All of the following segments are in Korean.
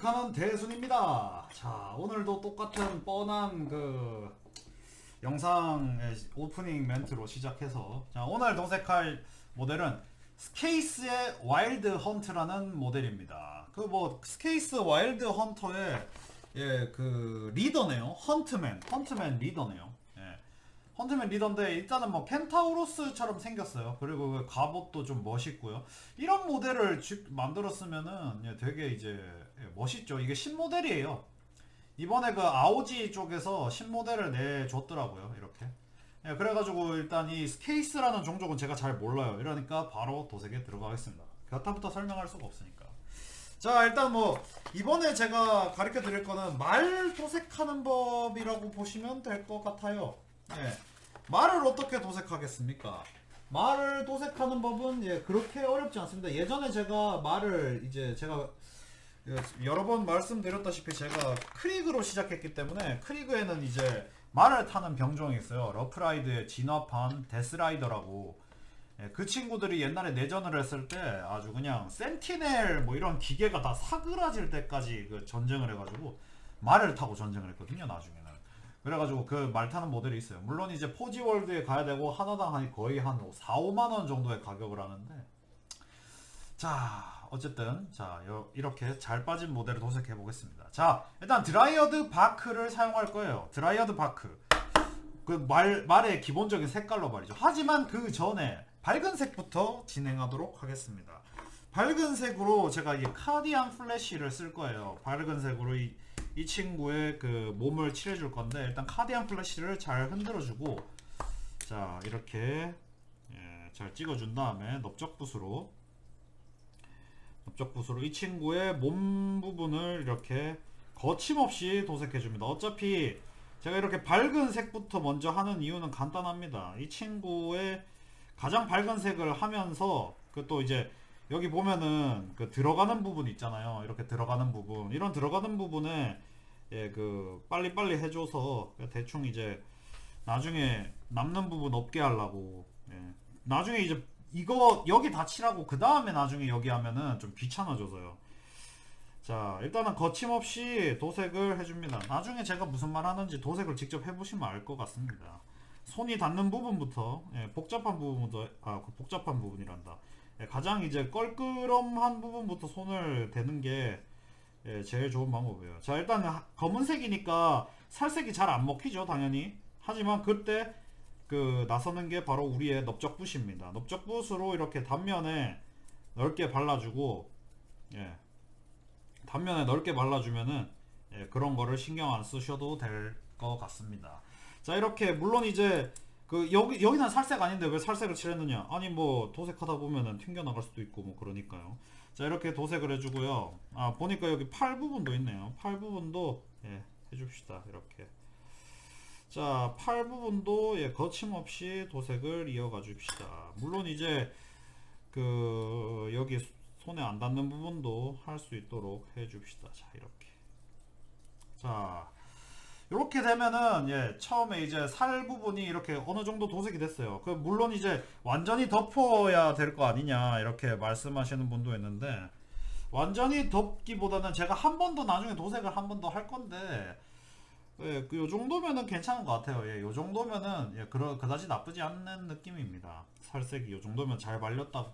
도색하는 대순입니다. 자, 오늘도 똑같은 뻔한 그 영상의 오프닝 멘트로 시작해서, 자, 오늘 도색할 모델은 스케이스의 와일드 헌트라는 모델입니다. 그 뭐 스케이스 와일드 헌터의 그 리더네요. 헌트맨 리더네요. 헌트맨 리더인데 일단은 뭐 켄타우로스처럼 생겼어요. 그리고 그 갑옷도 좀 멋있고요. 이런 모델을 만들었으면은 되게 이제 멋있죠. 이게 신모델이에요. 이번에 그 아오지 쪽에서 신모델을 내줬더라고요. 이렇게. 그래가지고 일단 이 스케이스라는 종족은 제가 잘 몰라요. 이러니까 바로 도색에 들어가겠습니다. 여타부터 설명할 수가 없으니까. 자, 일단 뭐 이번에 제가 가르쳐 드릴 거는 말 도색하는 법이라고 보시면 될 것 같아요. 말을 어떻게 도색하겠습니까? 말을 도색하는 법은 그렇게 어렵지 않습니다. 예전에 제가 말을 제가 여러 번 말씀드렸다시피 제가 크리그로 시작했기 때문에 크리그에는 이제 말을 타는 병종이 있어요. 러프라이드의 진화판 데스라이더라고. 그 친구들이 옛날에 내전을 했을 때 아주 그냥 센티넬 뭐 이런 기계가 다 사그라질 때까지 그 전쟁을 해가지고 말을 타고 전쟁을 했거든요. 나중에는. 그래가지고 그 말 타는 모델이 있어요. 물론 이제 포지월드에 가야 되고 하나당 거의 한 4-5만원 정도의 가격을 하는데, 자, 어쨌든 자 이렇게 잘 빠진 모델을 도색해 보겠습니다. 자, 일단 드라이어드 바크를 사용할 거예요. 드라이어드 바크, 그 말의 기본적인 색깔로 말이죠. 하지만 그 전에 밝은 색부터 진행하도록 하겠습니다. 밝은 색으로 제가 이 카디안 플래시를 쓸 거예요. 밝은 색으로 이 친구의 그 몸을 칠해줄 건데, 일단 카디안 플래시를 잘 흔들어주고, 자, 이렇게 잘 찍어준 다음에 넓적붓으로 이 친구의 몸 부분을 이렇게 거침없이 도색해줍니다. 어차피 제가 이렇게 밝은 색부터 먼저 하는 이유는 간단합니다. 이 친구의 가장 밝은 색을 하면서 그 또 이제 여기 보면은 그 들어가는 부분 있잖아요. 이렇게 들어가는 부분, 이런 들어가는 부분에 그 빨리빨리 해줘서 대충 이제 나중에 남는 부분 없게 하려고. 나중에 이제 이거 여기 다 칠하고 그 다음에 나중에 여기 하면은 좀 귀찮아져서요. 자, 일단은 거침없이 도색을 해줍니다. 나중에 제가 무슨 말 하는지 도색을 직접 해보시면 알 것 같습니다. 손이 닿는 부분부터 복잡한 부분부터, 그 복잡한 부분이란다. 가장 이제 껄끄럼한 부분부터 손을 대는 게 제일 좋은 방법이에요. 자, 일단 검은색이니까 살색이 잘 안 먹히죠, 당연히. 하지만 그때 그 나서는 게 바로 우리의 넓적붓입니다. 넓적붓으로 이렇게 단면에 넓게 발라주고, 단면에 넓게 발라주면은 그런 거를 신경 안 쓰셔도 될 것 같습니다. 자, 이렇게 물론 이제 그 여기는 살색 아닌데 왜 살색을 칠했느냐? 아니 뭐 도색하다 보면은 튕겨 나갈 수도 있고 뭐 그러니까요. 자, 이렇게 도색을 해주고요. 아, 보니까 여기 팔 부분도 있네요. 팔 부분도 해줍시다. 이렇게. 자, 팔 부분도 거침없이 도색을 이어가 줍시다. 물론 이제 그 여기 손에 안 닿는 부분도 할 수 있도록 해줍시다. 자, 이렇게. 자, 이렇게 되면은 처음에 이제 살 부분이 이렇게 어느 정도 도색이 됐어요. 그 물론 이제 완전히 덮어야 될 거 아니냐 이렇게 말씀하시는 분도 있는데, 완전히 덮기보다는 제가 한 번 더 나중에 도색을 한 번 더 할 건데, 요 정도면은 괜찮은 것 같아요. 요 정도면은 그다지 나쁘지 않는 느낌입니다. 살색이 요 정도면 잘 발렸다고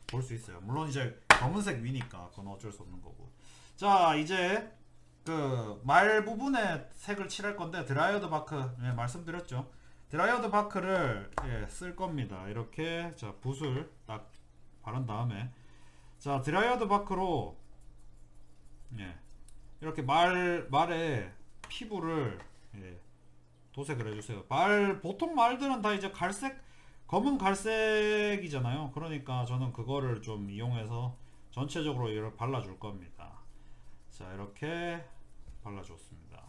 볼 수 있어요. 물론 이제 검은색 위니까 그건 어쩔 수 없는 거고. 자, 이제 그 말 부분에 색을 칠할 건데 드라이어드 바크 말씀드렸죠. 드라이어드 바크를 쓸 겁니다. 이렇게 자, 붓을 딱 바른 다음에, 자, 드라이어드 바크로 이렇게 말의 피부를 도색을 해주세요. 보통 말들은 다 이제 검은 갈색이잖아요. 그러니까 저는 그거를 좀 이용해서 전체적으로 이렇게 발라줄 겁니다. 자, 이렇게 발라줬습니다.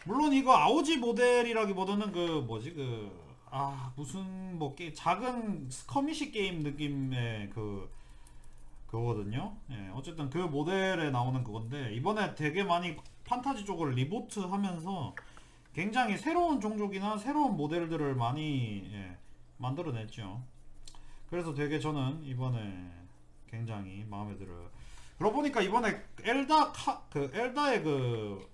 물론 이거 아오지 모델이라기보다는 무슨 뭐 작은 스커미시 게임 느낌의 그거거든요. 어쨌든 그 모델에 나오는 그건데, 이번에 되게 많이 판타지 쪽을 리부트 하면서 굉장히 새로운 종족이나 새로운 모델들을 많이 만들어냈죠. 그래서 되게 저는 이번에 굉장히 마음에 들어요. 그러고 보니까 이번에 엘다의 그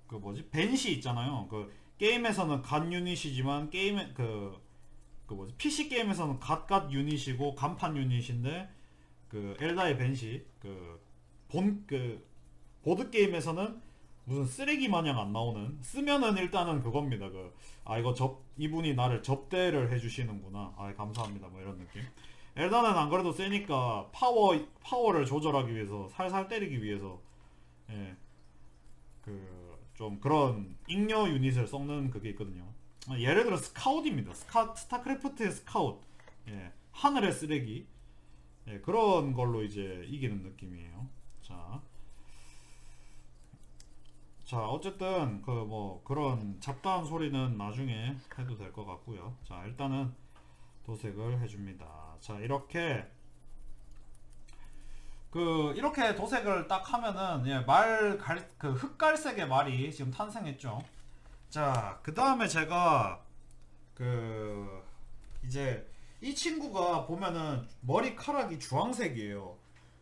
뭐지 벤시 있잖아요. 그 게임에서는 갓 유닛이지만 게임에 그 뭐지 PC 게임에서는 갓 유닛이고 간판 유닛인데 그 엘다의 벤시 그 보드 게임에서는 무슨 쓰레기 마냥 안 나오는 쓰면은 일단은 그겁니다. 이거 이분이 나를 접대를 해주시는구나. 감사합니다. 뭐 이런 느낌. 엘다는 안 그래도 세니까 파워를 조절하기 위해서 살살 때리기 위해서 예, 좀 그런 잉여 유닛을 섞는 그게 있거든요. 예를 들어 스카웃입니다. 스타크래프트의 스카웃. 예, 하늘의 쓰레기. 예, 그런 걸로 이제 이기는 느낌이에요. 자, 어쨌든 그런 잡다한 소리는 나중에 해도 될 것 같고요. 자, 일단은 도색을 해줍니다. 자, 이렇게 이렇게 도색을 딱 하면은 흑갈색의 말이 지금 탄생했죠. 자, 그 다음에 제가 이제 이 친구가 보면은 머리카락이 주황색이에요.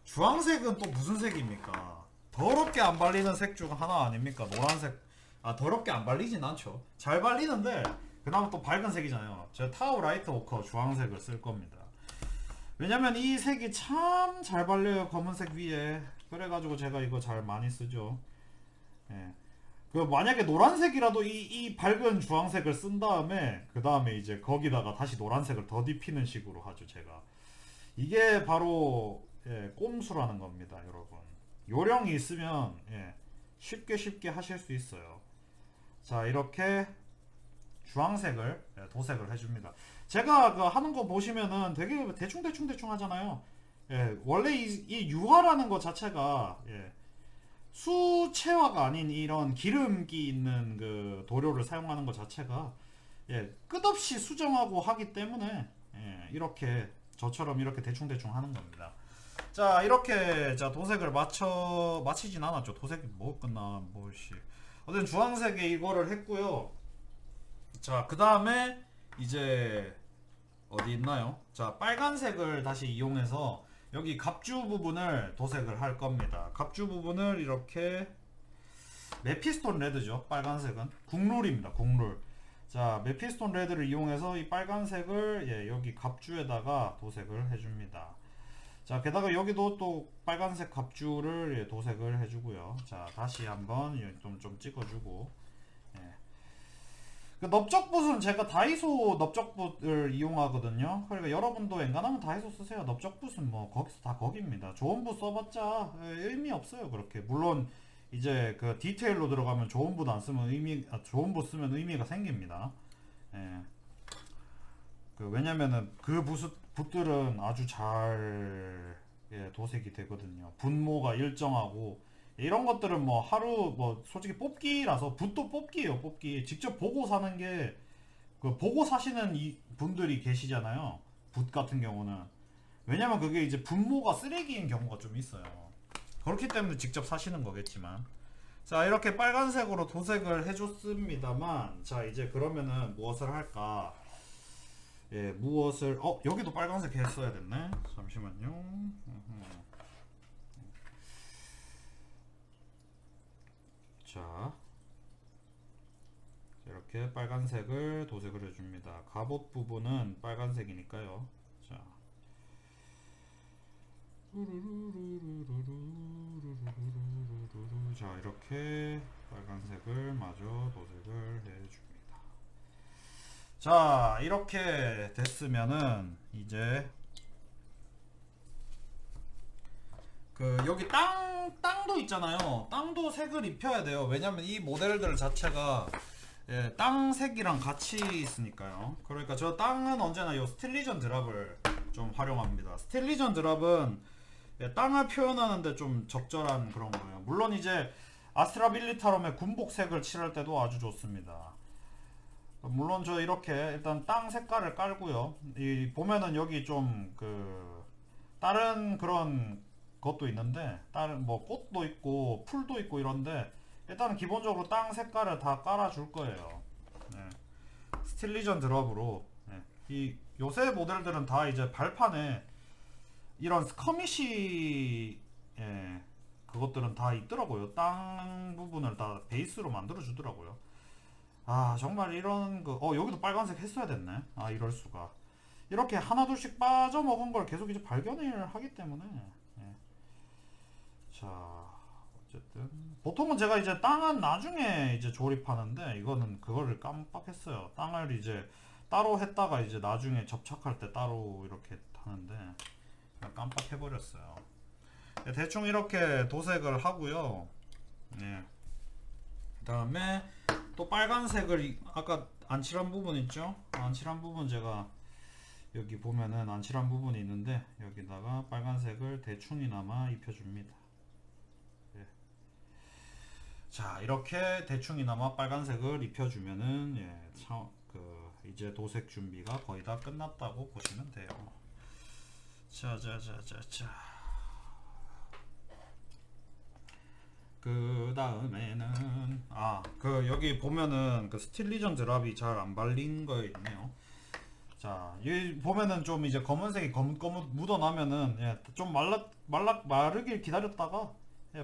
주황색은 또 무슨 색입니까? 더럽게 안 발리는 색 중 하나 아닙니까? 노란색. 더럽게 안 발리진 않죠. 잘 발리는데 그나마 또 밝은 색이잖아요. 제가 타워 라이트 워커 주황색을 쓸 겁니다. 왜냐면 이 색이 참 잘 발려요. 검은색 위에. 그래가지고 제가 이거 잘 많이 쓰죠. 예. 만약에 노란색이라도 이 밝은 주황색을 쓴 다음에 그 다음에 이제 거기다가 다시 노란색을 더딥히는 식으로 하죠. 제가 이게 바로 꼼수라는 겁니다, 여러분. 요령이 있으면 쉽게 하실 수 있어요. 자, 이렇게 주황색을 도색을 해줍니다. 제가 하는 거 보시면은 되게 대충 하잖아요. 원래 이 유화라는 것 자체가 수채화가 아닌 이런 기름기 있는 도료를 사용하는 것 자체가 끝없이 수정하고 하기 때문에 이렇게 저처럼 이렇게 대충 하는 겁니다. 자, 이렇게 도색을 마치진 않았죠. 도색이 뭐 끝나 뭐씨. 어쨌든 주황색에 이거를 했고요. 자, 그 다음에 이제 어디 있나요? 자, 빨간색을 다시 이용해서 여기 갑주 부분을 도색을 할 겁니다. 갑주 부분을 이렇게 메피스톤 레드죠. 빨간색은 국룰입니다. 국룰. 자, 메피스톤 레드를 이용해서 이 빨간색을 여기 갑주에다가 도색을 해줍니다. 자, 게다가 여기도 또 빨간색 갑주를 도색을 해주고요. 자, 다시 한번 좀 찍어주고. 넓적붓은 제가 다이소 넓적붓을 이용하거든요. 그러니까 여러분도 웬간하면 다이소 쓰세요. 넓적붓은 뭐 거기서 다 거기입니다. 좋은 붓 써봤자 의미 없어요. 그렇게 물론 이제 디테일로 들어가면 좋은 붓 안 쓰면 좋은 붓 쓰면 의미가 생깁니다. 왜냐면은 붓들은 아주 잘 도색이 되거든요. 분모가 일정하고 이런 것들은 솔직히 뽑기라서 붓도 뽑기예요. 뽑기. 직접 보고 사는 게 보고 사시는 이 분들이 계시잖아요. 붓 같은 경우는. 왜냐면 그게 이제 분모가 쓰레기인 경우가 좀 있어요. 그렇기 때문에 직접 사시는 거겠지만. 자, 이렇게 빨간색으로 도색을 해줬습니다만, 자, 이제 그러면은 무엇을 할까? 무엇을 여기도 빨간색 했어야 됐네. 잠시만요. 자, 이렇게 빨간색을 도색을 해줍니다. 갑옷 부분은 빨간색이니까요. 자, 이렇게 빨간색을 마저 도색을 해줍니다. 자, 이렇게 됐으면은 이제 여기 땅도 있잖아요. 땅도 색을 입혀야 돼요. 왜냐면 이 모델들 자체가 땅색이랑 같이 있으니까요. 그러니까 저 땅은 언제나 요 스틸리전 드랍을 좀 활용합니다. 스틸리전 드랍은 땅을 표현하는데 좀 적절한 그런 거예요. 물론 이제 아스트라 밀리타롬의 군복색을 칠할 때도 아주 좋습니다. 물론 저 이렇게 일단 땅 색깔을 깔고요. 보면은 여기 좀 다른 그런 것도 있는데 다른 꽃도 있고 풀도 있고 이런데 일단은 기본적으로 땅 색깔을 다 깔아줄 거예요. 스틸리전 드랍으로. 요새 모델들은 다 이제 발판에 이런 스커미시 예, 그것들은 다 있더라고요. 땅 부분을 다 베이스로 만들어 주더라고요. 아 정말 이런 여기도 빨간색 했어야 됐네. 아 이럴 수가. 이렇게 하나둘씩 빠져먹은 걸 계속 이제 발견을 하기 때문에. 예. 자 어쨌든 보통은 제가 이제 땅은 나중에 이제 조립하는데 이거는 그거를 깜빡했어요. 땅을 이제 따로 했다가 이제 나중에 접착할 때 따로 이렇게 하는데 그냥 깜빡해버렸어요. 네, 대충 이렇게 도색을 하고요. 네. 그 다음에 또 빨간색을 아까 안 칠한 부분 있죠? 안 칠한 부분 제가 여기 보면은 안 칠한 부분이 있는데 여기다가 빨간색을 대충이나마 입혀줍니다. 예. 자 이렇게 대충이나마 빨간색을 입혀주면은 이제 도색 준비가 거의 다 끝났다고 보시면 돼요. 자자자자자. 그 다음에는 여기 보면은 그 스틸리전 드랍이 잘 안 발린 거 있네요. 자, 여기 보면은 좀 이제 검은색이 거뭇거뭇 묻어나면은 좀 마르길 기다렸다가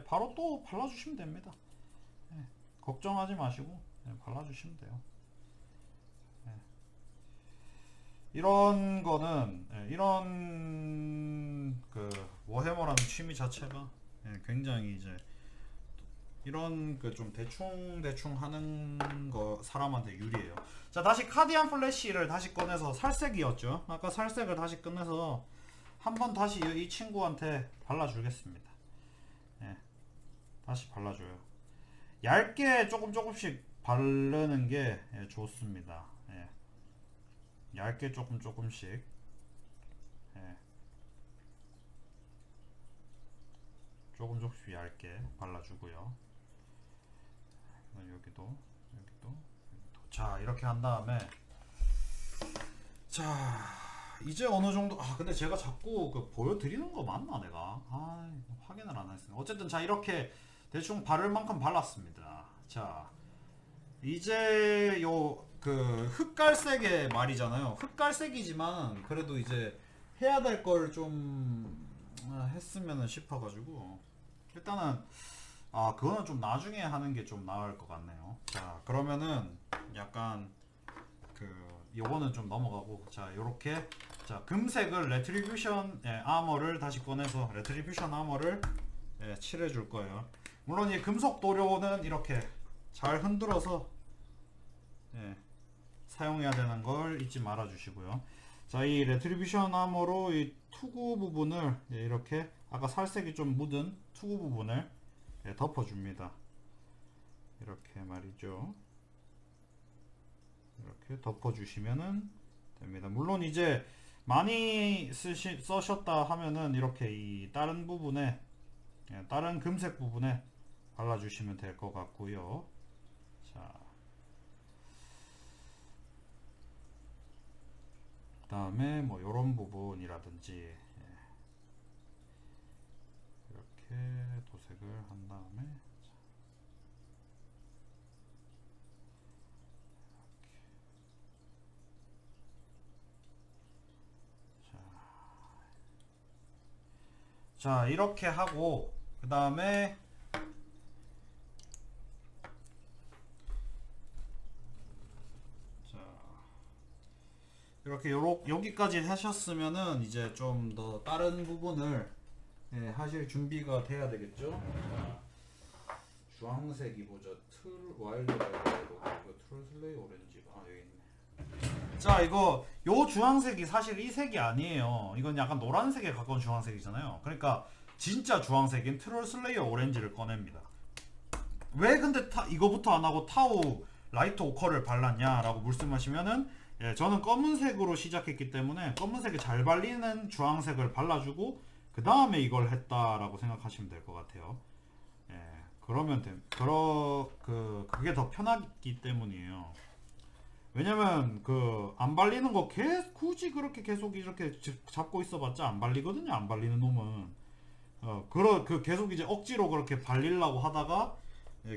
바로 또 발라주시면 됩니다. 걱정하지 마시고 발라주시면 돼요. 이런 거는 이런 그 워해머라는 취미 자체가 굉장히 이제 이런 그 좀 대충 하는 거 사람한테 유리해요. 자 다시 카디안 플래시를 다시 꺼내서 살색이었죠. 아까 살색을 다시 꺼내서 한번 다시 이 친구한테 발라주겠습니다. 예, 다시 발라줘요. 얇게 조금씩 바르는 게 좋습니다. 예, 얇게 조금씩. 예, 조금씩 얇게 발라주고요. 여기도. 자 이렇게 한 다음에 자 이제 어느 정도 근데 제가 자꾸 보여드리는 거 맞나 내가 확인을 안 했어요. 어쨌든 자 이렇게 대충 바를 만큼 발랐습니다. 자 이제 요 그 흑갈색의 말이잖아요. 흑갈색이지만 그래도 이제 해야 될 걸 좀 했으면 싶어가지고 일단은 그거는 좀 나중에 하는 게 좀 나을 것 같네요. 자 그러면은 약간 요거는 좀 넘어가고 자 요렇게 자 금색을 레트리뷰션 아머를 다시 꺼내서 레트리뷰션 아머를 칠해 줄 거예요. 물론 이 금속 도료는 이렇게 잘 흔들어서 사용해야 되는 걸 잊지 말아 주시고요. 자 이 레트리뷰션 아머로 이 투구 부분을 이렇게 아까 살색이 좀 묻은 투구 부분을 덮어줍니다. 이렇게 말이죠. 이렇게 덮어주시면은 됩니다. 물론 이제 많이 써셨다 하면은 이렇게 이 다른 부분에 다른 금색 부분에 발라주시면 될 것 같고요. 자, 그 다음에 뭐 이런 부분이라든지 이렇게 도색을 한 다음에 자 이렇게 하고 그 다음에 이렇게 여기까지 하셨으면은 이제 좀 더 다른 부분을 하실 준비가 돼야 되겠죠. 자, 주황색이 뭐죠? 와일드 이거 트루슬레이 오렌지가 여기 있네. 자 이거 요 주황색이 사실 이 색이 아니에요. 이건 약간 노란색에 가까운 주황색이잖아요. 그러니까 진짜 주황색인 트롤슬레이어 오렌지를 꺼냅니다. 왜 근데 이거부터 안 하고 타우 라이트 오커를 발랐냐 라고 말씀하시면은 저는 검은색으로 시작했기 때문에 검은색이 잘 발리는 주황색을 발라주고 그 다음에 이걸 했다라고 생각하시면 될 것 같아요. 그러면 그게 더 편하기 때문이에요. 왜냐면 안 발리는 거 굳이 그렇게 계속 이렇게 잡고 있어봤자 안 발리거든요. 안 발리는 놈은 계속 이제 억지로 그렇게 발리려고 하다가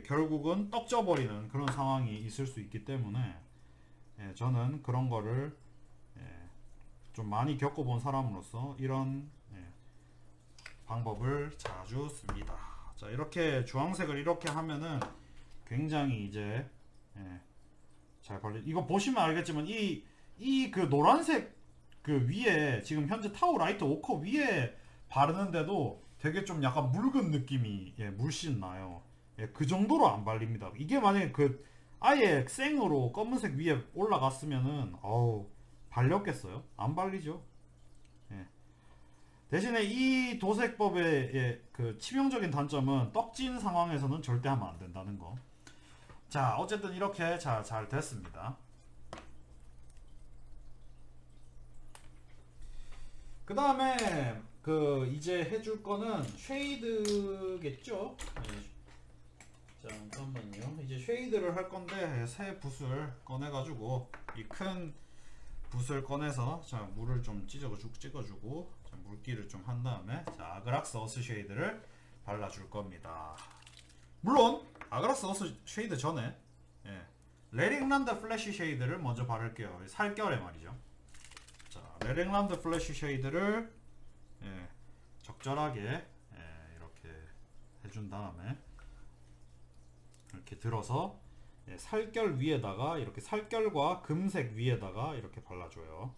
결국은 떡져버리는 그런 상황이 있을 수 있기 때문에 저는 그런 거를 좀 많이 겪어본 사람으로서 이런 방법을 자주 씁니다. 자, 이렇게 주황색을 이렇게 하면은 굉장히 이제 예, 잘 발리. 이거 보시면 알겠지만 이 그 노란색 그 위에 지금 현재 타오 라이트 오커 위에 바르는데도 되게 좀 약간 묽은 느낌이 예, 물씬 나요. 예, 그 정도로 안 발립니다. 이게 만약에 그 아예 생으로 검은색 위에 올라갔으면은 어우 발렸겠어요? 안 발리죠. 예. 대신에 이 도색법의 예, 그 치명적인 단점은 떡진 상황에서는 절대 하면 안 된다는 거. 자, 어쨌든 이렇게 잘 됐습니다. 그 다음에 그 이제 해줄 거는 쉐이드겠죠? 네. 잠깐만요. 이제 쉐이드를 할 건데 새 붓을 꺼내가지고 이 큰 붓을 꺼내서 자 물을 좀 찍어주고 자, 물기를 좀 한 다음에 자 아그락스 어스 쉐이드를 발라줄 겁니다. 물론 아그락스 어스 쉐이드 전에 예, 레링란드 플래시 쉐이드를 먼저 바를게요. 살결에 말이죠. 자 레링란드 플래시 쉐이드를 예, 적절하게 예, 이렇게 해준 다음에 이렇게 들어서 예, 살결 위에다가 이렇게 살결과 금색 위에다가 이렇게 발라줘요.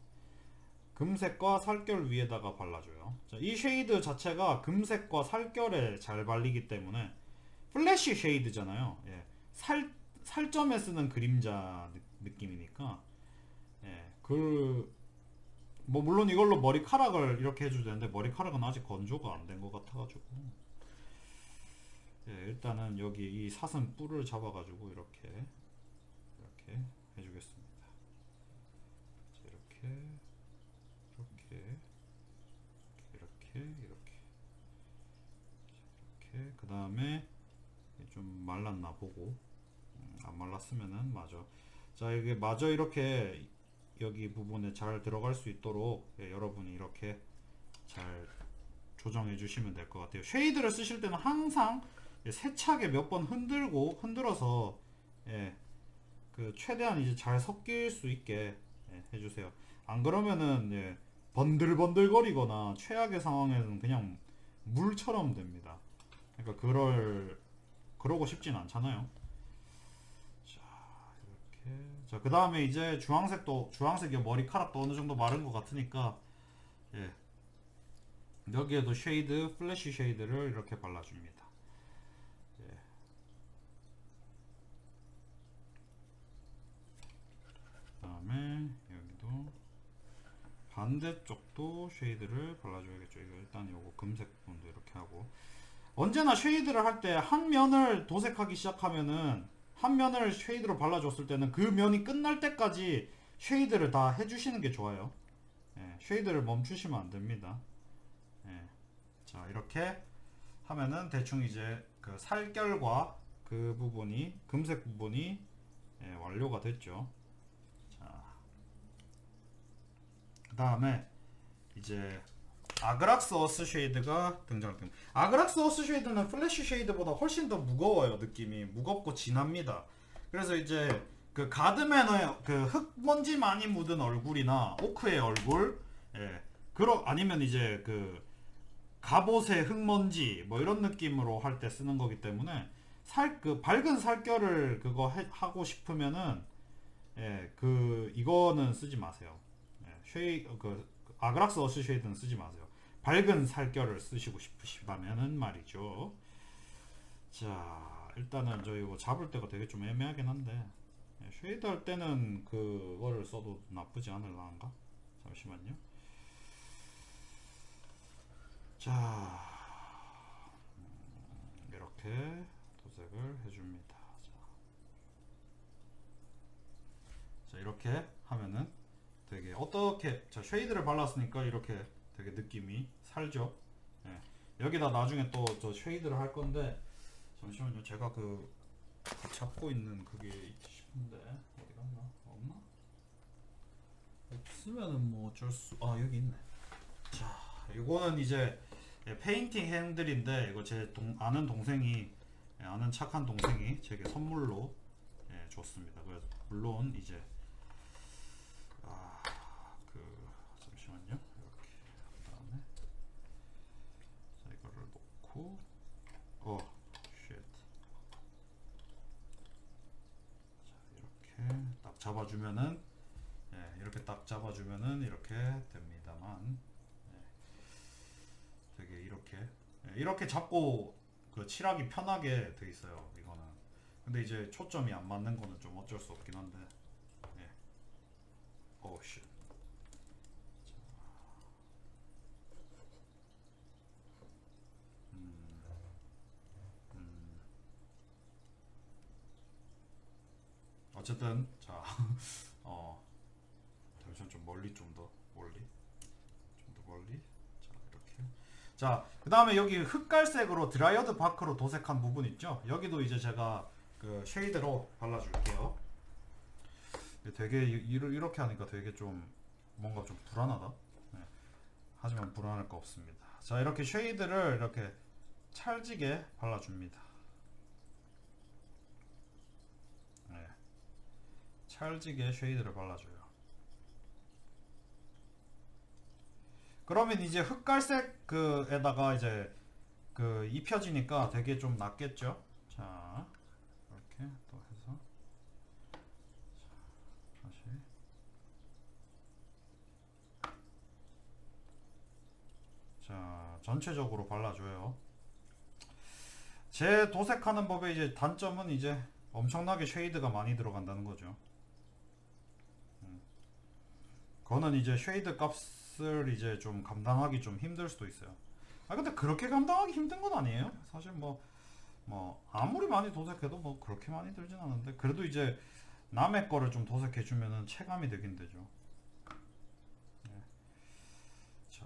금색과 살결 위에다가 발라줘요. 자, 이 쉐이드 자체가 금색과 살결에 잘 발리기 때문에 플래시 쉐이드잖아요. 예, 살점에 쓰는 그림자 느낌이니까 예, 뭐 물론 이걸로 머리카락을 이렇게 해줘도 되는데 머리카락은 아직 건조가 안 된 것 같아가지고 예, 일단은 여기 이 사슴 뿔을 잡아가지고 이렇게 해주겠습니다. 이렇게 그 다음에 좀 말랐나 보고 안 말랐으면은 자 이게 마저 이렇게 여기 부분에 잘 들어갈 수 있도록 예, 여러분이 이렇게 잘 조정해 주시면 될 것 같아요. 쉐이드를 쓰실 때는 항상 세차게 몇 번 흔들어서 예, 그 최대한 이제 잘 섞일 수 있게 예, 해주세요. 안 그러면은 예, 번들번들거리거나 최악의 상황에는 그냥 물처럼 됩니다. 그러니까 그러고 싶진 않잖아요. 자 이렇게 그 다음에 이제 주황색이 머리카락도 어느 정도 마른 것 같으니까 예, 여기에도 쉐이드 플래시 쉐이드를 이렇게 발라줍니다. 예. 그다음에 여기도 반대쪽도 쉐이드를 발라줘야겠죠. 이거 일단 요거 금색 부분도 이렇게 하고 언제나 쉐이드를 할 때 한 면을 도색하기 시작하면은 한 면을 쉐이드로 발라줬을 때는 그 면이 끝날 때까지 쉐이드를 다 해주시는 게 좋아요. 예, 쉐이드를 멈추시면 안 됩니다. 예. 자 이렇게 하면은 대충 이제 그 살결과 그 부분이 금색 부분이 예, 완료가 됐죠. 자, 그 다음에 이제 아그락스 어스 쉐이드가 등장됩니다. 아그락스 어스 쉐이드는 플래시 쉐이드보다 훨씬 더 무거워요. 느낌이 무겁고 진합니다. 그래서 이제 그 가드맨의 그 흙먼지 많이 묻은 얼굴이나 오크의 얼굴, 예, 아니면 이제 그 갑옷의 흙먼지 뭐 이런 느낌으로 할 때 쓰는 거기 때문에 그 밝은 살결을 그거 하고 싶으면은 예, 이거는 쓰지 마세요. 예, 아그락스 어스 쉐이드는 쓰지 마세요. 밝은 살결을 쓰시고 싶으시다면은 말이죠. 자, 일단은 저 이거 잡을 때가 되게 좀 애매하긴 한데 예, 쉐이드 할 때는 그거를 써도 나쁘지 않을란가? 잠시만요. 자, 이렇게 도색을 해줍니다. 자, 이렇게 하면은 되게 자 쉐이드를 발랐으니까 이렇게 되게 느낌이 살죠. 예. 여기다 나중에 또 저 쉐이드를 할 건데 잠시만요. 제가 잡고 있는 그게 있지 싶은데 어디 갔나? 없나? 없으면은 뭐 여기 있네. 자, 이거는 이제 페인팅 핸들인데 이거 제 아는 동생이 아는 착한 동생이 제게 선물로 줬습니다. 그래서 물론 이제 잠시만요. 이렇게 그다음에 자 잡아주면은 이렇게 딱 잡아주면은 이렇게 됩니다만 되게 이렇게 잡고 그 칠하기 편하게 돼 있어요 이거는. 근데 이제 초점이 안 맞는 거는 좀 어쩔 수 없긴 한데. 오씨. 어쨌든 자 잠시만 좀 멀리 좀 더 멀리. 자 이렇게. 자 그다음에 여기 흑갈색으로 드라이어드 바크로 도색한 부분 있죠. 여기도 이제 제가 그 쉐이드로 발라줄게요. 되게 이렇게 하니까 되게 좀 뭔가 좀 불안하다. 하지만 불안할 거 없습니다. 자 이렇게 쉐이드를 이렇게 찰지게 발라줍니다. 찰지게 쉐이드를 발라줘요. 그러면 이제 흑갈색 그에다가 이제 그 입혀지니까 되게 좀 낫겠죠. 자 이렇게 또 해서 다시. 자 전체적으로 발라줘요. 제 도색하는 법의 이제 단점은 이제 엄청나게 쉐이드가 많이 들어간다는 거죠. 그거는 이제 쉐이드 값을 이제 좀 감당하기 좀 힘들 수도 있어요. 근데 그렇게 감당하기 힘든 건 아니에요. 사실 뭐 아무리 많이 도색해도 뭐 그렇게 많이 들진 않은데, 그래도 이제 남의 거를 좀 도색해 주면은 체감이 되긴 되죠. 자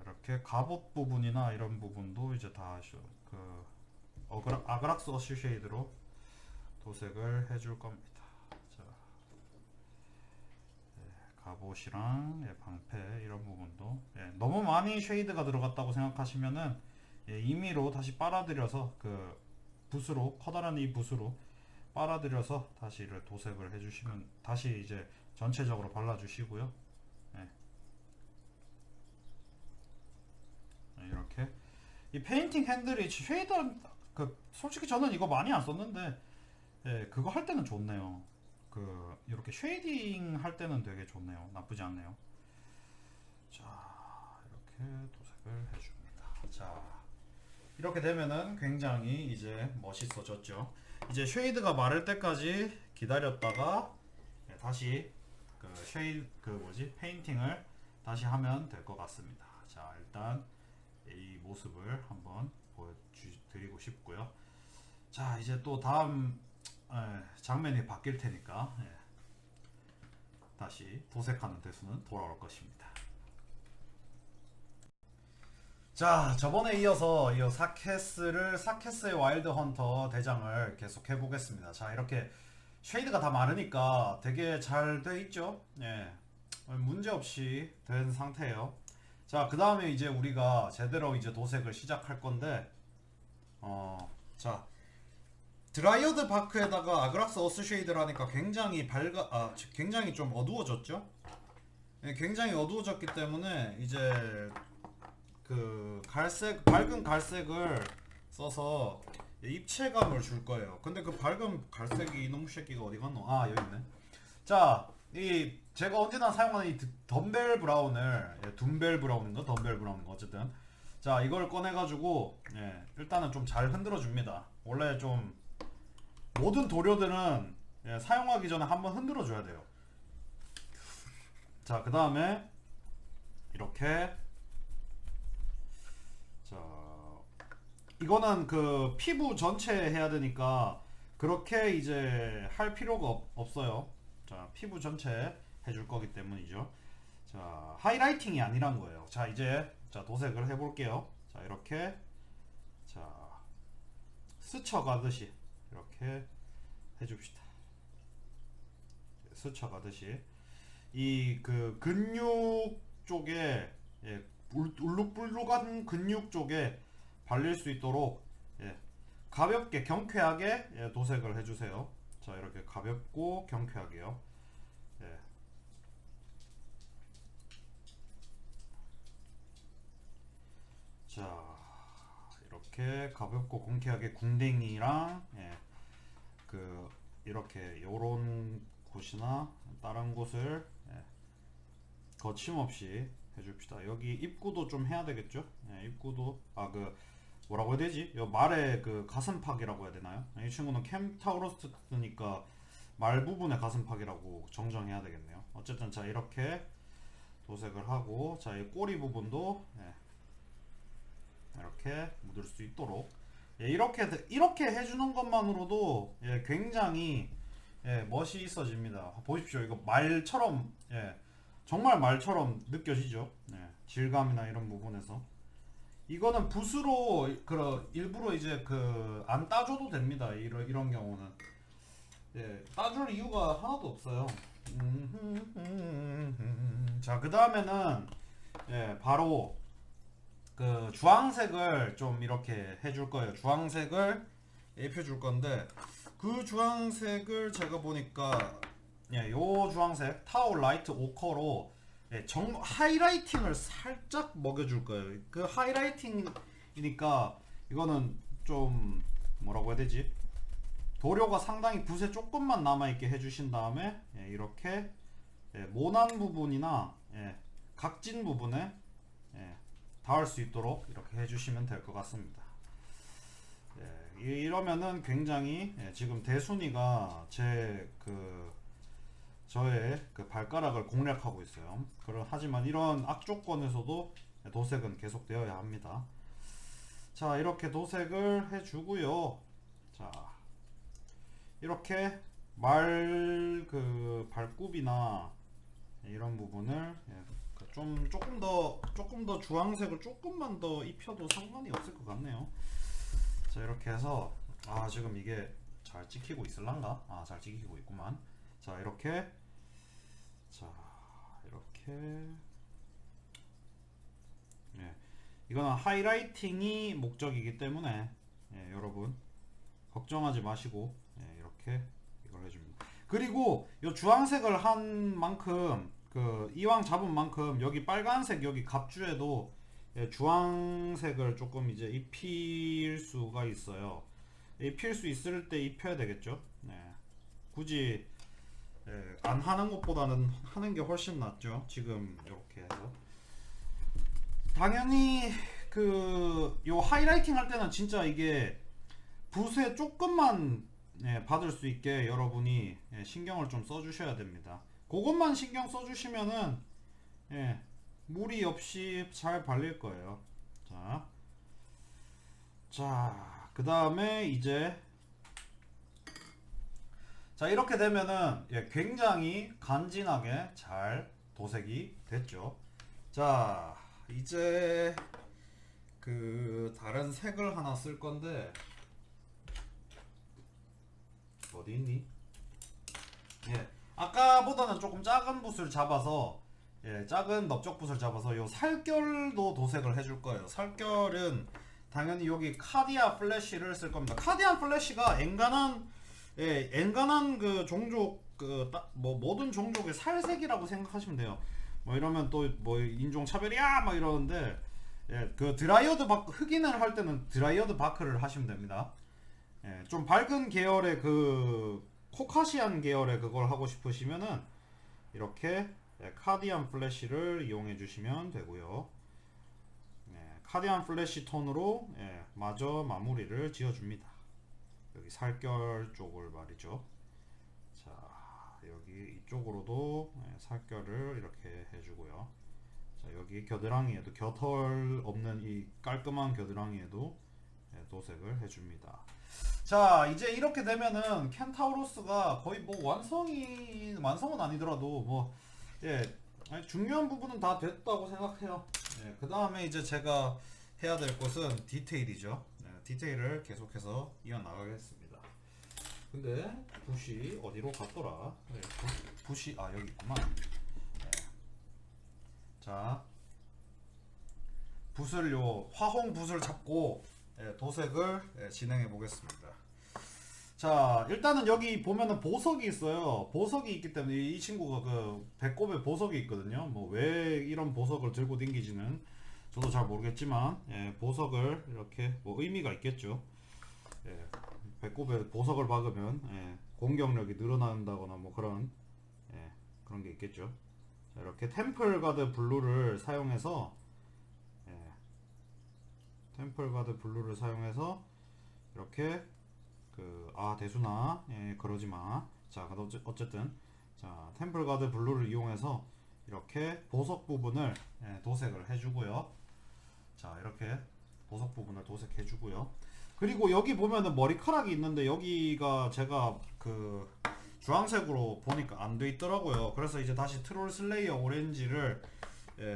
이렇게 갑옷 부분이나 이런 부분도 이제 다 그 아그락스 어시 쉐이드로 도색을 해줄 겁니다. 자 갑옷이랑 방패 이런 부분도 너무 많이 쉐이드가 들어갔다고 생각하시면은 임의로 다시 빨아들여서 그 붓으로, 커다란 이 붓으로 빨아들여서 다시 이를 도색을 해주시면, 다시 이제 전체적으로 발라주시고요. 이렇게 이 페인팅 핸들이 쉐이드 솔직히 저는 이거 많이 안 썼는데 그거 할 때는 좋네요. 이렇게 쉐이딩 할 때는 되게 좋네요. 나쁘지 않네요. 자 이렇게 도색을 해줍니다. 자 이렇게 되면은 굉장히 이제 멋있어졌죠. 이제 쉐이드가 마를 때까지 기다렸다가 다시 페인팅을 다시 하면 될 것 같습니다. 자 일단 이 모습을 한번 보여드리고 싶고요. 자 이제 또 다음 장면이 바뀔 테니까 다시 도색하는 대수는 돌아올 것입니다. 자 저번에 이어서 이 사케스의 와일드 헌터 대장을 계속 해보겠습니다. 자 이렇게 쉐이드가 다 마르니까 되게 잘 돼 있죠. 문제 없이 된 상태예요. 자 그 다음에 이제 우리가 제대로 이제 도색을 시작할 건데 자 드라이어드 바크에다가 아그락스 어스 쉐이드를 하니까 굉장히 좀 어두워졌죠. 굉장히 어두워졌기 때문에 이제 그 밝은 갈색을 써서 입체감을 줄 거예요. 근데 그 밝은 갈색이 이놈 새끼가 어디 갔노? 여기 있네. 자, 제가 언제나 사용하는 이 덤벨 브라운을 둠벨 브라운인가 덤벨 브라운인가 어쨌든 자 이걸 꺼내가지고 일단은 좀 잘 흔들어 줍니다. 원래 좀 모든 도료들은 사용하기 전에 한번 흔들어 줘야 돼요. 자 그 다음에 이렇게 자 이거는 그 피부 전체 해야 되니까 그렇게 이제 할 필요가 없어요. 자 피부 전체 해줄 거기 때문이죠. 자 하이라이팅이 아니란 거예요. 자 이제 도색을 해볼게요. 자 이렇게 자 스쳐가듯이 이렇게 해줍시다. 스쳐가듯이 이 그 근육 쪽에 울룩불룩한 근육 쪽에 발릴 수 있도록 가볍게 경쾌하게 도색을 해주세요. 자 이렇게 가볍고 경쾌하게요. 자 이렇게 가볍고 경쾌하게 궁뎅이랑 이렇게 요런 곳이나 다른 곳을 거침없이 해줍시다. 여기 입구도 좀 해야 되겠죠? 입구도 뭐라고 해야 되지? 요 말의 그 가슴팍이라고 해야 되나요? 이 친구는 캠타우로스니까 말 부분의 가슴팍이라고 정정해야 되겠네요. 어쨌든 자 이렇게 도색을 하고 자 이 꼬리 부분도 이렇게 묻을 수 있도록 이렇게 해주는 것만으로도 굉장히 멋이 있어집니다. 보십시오. 이거 말처럼 정말 말처럼 느껴지죠. 질감이나 이런 부분에서 이거는 붓으로 일부러 이제 안 따줘도 됩니다. 이런 경우는 따줄 이유가 하나도 없어요. 자, 그 다음에는 바로 그 주황색을 좀 이렇게 해줄 거예요. 주황색을 입혀줄 건데 그 주황색을 제가 보니까 요 주황색 타오 라이트 오커로 하이라이팅을 살짝 먹여줄 거예요. 그 하이라이팅이니까 이거는 좀 뭐라고 해야 되지? 도료가 상당히 붓에 조금만 남아있게 해주신 다음에 이렇게 모난 부분이나 각진 부분에 닿을 수 있도록 이렇게 해주시면 될 것 같습니다. 이러면은 굉장히 지금 대순이가 저의 그 발가락을 공략하고 있어요. 하지만 이런 악조건에서도 도색은 계속되어야 합니다. 자, 이렇게 도색을 해주고요. 자, 이렇게 발굽이나 이런 부분을 조금 더 주황색을 조금만 더 입혀도 상관이 없을 것 같네요. 자, 이렇게 해서 지금 이게 잘 찍히고 있을란가? 잘 찍히고 있구만. 자, 이렇게 이거는 하이라이팅이 목적이기 때문에 여러분 걱정하지 마시고 이렇게 이걸 해줍니다. 그리고 이 주황색을 한 만큼 이왕 잡은 만큼 여기 빨간색 여기 갑주에도 주황색을 조금 이제 입힐 수가 있어요. 입힐 수 있을 때 입혀야 되겠죠. 굳이 안 하는 것보다는 하는 게 훨씬 낫죠. 지금 이렇게 해서 당연히 요 하이라이팅 할 때는 진짜 이게 붓에 조금만 받을 수 있게 여러분이 신경을 좀 써주셔야 됩니다. 그것만 신경 써주시면은 무리 없이 잘 발릴 거예요. 자, 그 다음에 이제 이렇게 되면은 굉장히 간지나게 잘 도색이 됐죠. 자, 이제 다른 색을 하나 쓸 건데 어디 있니? 아까보다는 조금 작은 붓을 잡아서 작은 넓적 붓을 잡아서 요 살결도 도색을 해줄 거예요. 살결은 당연히 여기 카디아 플래시를 쓸 겁니다. 카디아 플래시가 엔간한 그 종족 모든 종족의 살색이라고 생각하시면 돼요. 뭐 이러면 또 뭐 인종 차별이야 막 이러는데 그 드라이어드 바크 흑인을 할 때는 드라이어드 바크를 하시면 됩니다. 좀 밝은 계열의 코카시안 계열의 그걸 하고 싶으시면은 이렇게 카디안 플래시를 이용해 주시면 되고요. 카디안 플래시 톤으로 마저 마무리를 지어 줍니다. 여기 살결 쪽을 말이죠. 자, 여기 이쪽으로도 살결을 이렇게 해주고요. 자, 여기 겨드랑이에도 겨털 없는 이 깔끔한 겨드랑이에도 도색을 해줍니다. 자, 이제 이렇게 되면은 켄타우로스가 거의 뭐 완성은 아니더라도 중요한 부분은 다 됐다고 생각해요. 그 다음에 이제 제가 해야 될 것은 디테일이죠. 디테일을 계속해서 이어나가겠습니다. 근데 붓이 어디로 갔더라? 붓이 여기 있구만. 자, 화홍 붓을 잡고 도색을 진행해 보겠습니다. 자, 일단은 여기 보면은 보석이 있어요. 보석이 있기 때문에 이 친구가 배꼽에 보석이 있거든요. 뭐 왜 이런 보석을 들고 댕기지는 저도 잘 모르겠지만 보석을 이렇게 의미가 있겠죠. 배꼽에 보석을 박으면 공격력이 늘어난다거나 뭐 그런 그런 게 있겠죠. 자, 이렇게 템플 가드 블루를 사용해서 예, 템플 가드 블루를 사용해서 이렇게 대순아 그러지 마. 자, 어쨌든 자, 템플 가드 블루를 이용해서 이렇게 보석 부분을 도색을 해주고요. 자, 이렇게 보석 부분을 도색해주고요. 그리고 여기 보면은 머리카락이 있는데 여기가 제가 주황색으로 보니까 안 돼 있더라고요. 그래서 이제 다시 트롤 슬레이어 오렌지를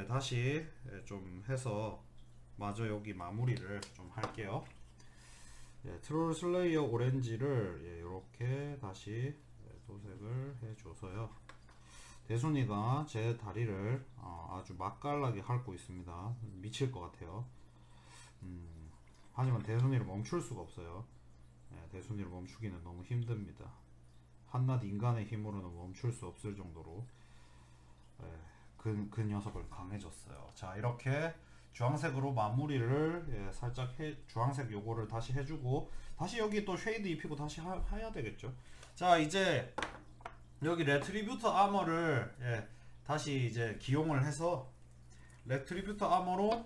다시 좀 해서 마저 여기 마무리를 좀 할게요. 트롤 슬레이어 오렌지를 이렇게 다시 도색을 해줘서요. 대순이가 제 다리를 아주 맛깔나게 핥고 있습니다. 미칠 것 같아요. 하지만 대순이를 멈출 수가 없어요. 대순이를 멈추기는 너무 힘듭니다. 한낱 인간의 힘으로는 멈출 수 없을 정도로 그 녀석은 강해졌어요. 자, 이렇게 주황색으로 마무리를 살짝 주황색 요거를 다시 해주고 다시 여기 또 쉐이드 입히고 다시 해야 되겠죠. 자, 이제 여기 레트리뷰터 아머를 다시 이제 기용을 해서 레트리뷰터 아머로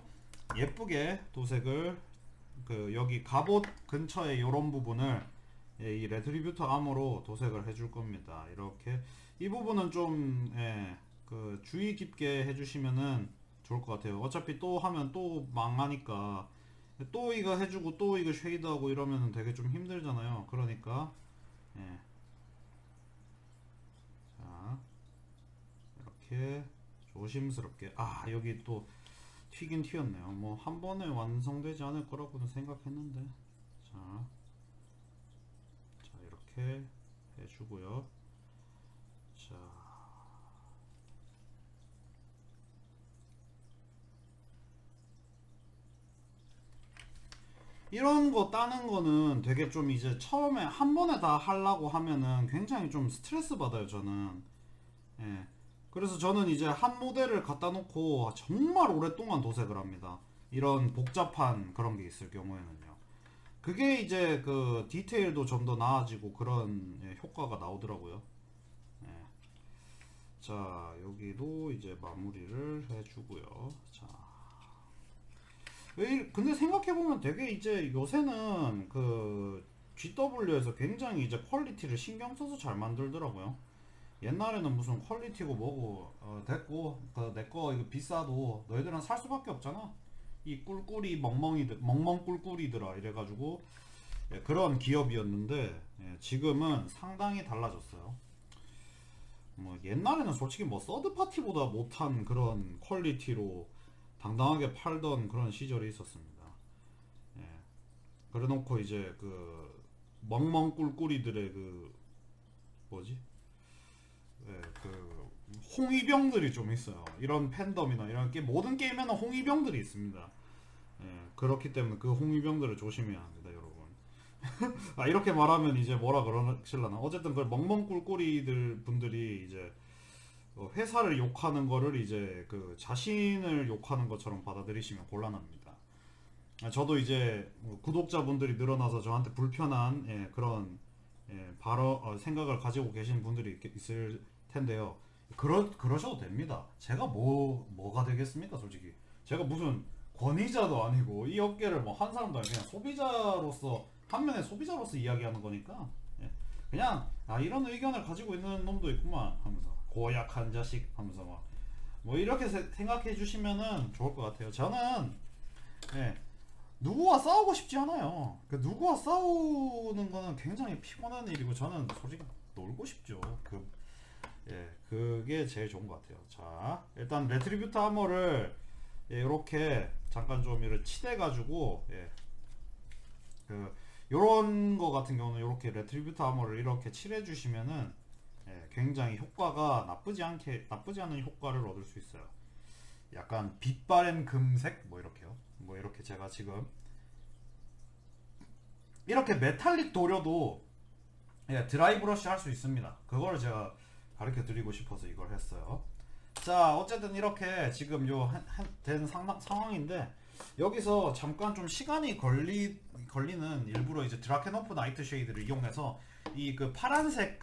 예쁘게 도색을 여기 갑옷 근처에 이런 부분을 이 레트리뷰터 아머로 도색을 해줄 겁니다. 이렇게 이 부분은 좀 주의 깊게 해주시면은 좋을 것 같아요. 어차피 또 하면 또 망하니까 또 이거 해주고 또 이거 쉐이드하고 이러면 되게 좀 힘들잖아요. 그러니까 자, 이렇게 조심스럽게 여기 또 튀긴 튀었네요. 뭐 한 번에 완성되지 않을 거라고는 생각했는데 자 이렇게 해주고요. 자, 이런 거 따는 거는 되게 좀 이제 처음에 한 번에 다 하려고 하면은 굉장히 좀 스트레스 받아요, 저는. 그래서 저는 이제 한 모델을 갖다 놓고 정말 오랫동안 도색을 합니다. 이런 복잡한 그런 게 있을 경우에는요. 그게 이제 디테일도 좀 더 나아지고 그런 효과가 나오더라고요. 자, 여기도 이제 마무리를 해주고요. 자, 근데 생각해보면 되게 이제 요새는 GW에서 굉장히 이제 퀄리티를 신경 써서 잘 만들더라고요. 옛날에는 무슨 퀄리티고 뭐고 됐고 내거 이거 비싸도 너희들은 살 수밖에 없잖아. 이 꿀꿀이 멍멍 꿀꿀이더라 이래가지고 그런 기업이었는데 지금은 상당히 달라졌어요. 뭐 옛날에는 솔직히 뭐 서드파티보다 못한 그런 퀄리티로 당당하게 팔던 그런 시절이 있었습니다. 그래놓고 이제 멍멍 꿀꿀이들의 뭐지? 홍위병들이 좀 있어요. 이런 팬덤이나 이런 모든 게임에는 홍위병들이 있습니다. 그렇기 때문에 그 홍위병들을 조심해야 합니다, 여러분. 이렇게 말하면 이제 뭐라 그러실라나. 어쨌든 그 멍멍 꿀꿀이들 분들이 이제 회사를 욕하는 거를 이제 자신을 욕하는 것처럼 받아들이시면 곤란합니다. 저도 이제 구독자분들이 늘어나서 저한테 불편한 그런 생각을 가지고 계신 분들이 있을 텐데요. 그러셔도 됩니다. 제가 뭐가 되겠습니까, 솔직히. 제가 무슨 권위자도 아니고 이 업계를 뭐 한 사람도 아니고 그냥 소비자로서 한 면의 소비자로서 이야기하는 거니까 그냥 이런 의견을 가지고 있는 놈도 있구만 하면서 고약한 자식 하면서 뭐 이렇게 생각해 주시면은 좋을 것 같아요. 저는 누구와 싸우고 싶지 않아요. 누구와 싸우는 거는 굉장히 피곤한 일이고 저는 솔직히 놀고 싶죠. 그게 제일 좋은 것 같아요. 자, 일단 레트리뷰터 아머를 이렇게 잠깐 좀 이렇게 치대 가지고 요런 거 같은 경우는 이렇게 레트리뷰터 아머를 이렇게 칠해 주시면은 굉장히 효과가 나쁘지 않은 효과를 얻을 수 있어요. 약간 빛바랜 금색 뭐 이렇게요. 뭐 이렇게 제가 지금 이렇게 메탈릭 도료도 드라이 브러쉬 할 수 있습니다. 그거를 제가 가르쳐 드리고 싶어서 이걸 했어요. 자, 어쨌든 이렇게 지금 된 상황인데 여기서 잠깐 좀 시간이 걸리는 일부러 이제 드라켄오프 나이트 쉐이드를 이용해서 이 파란색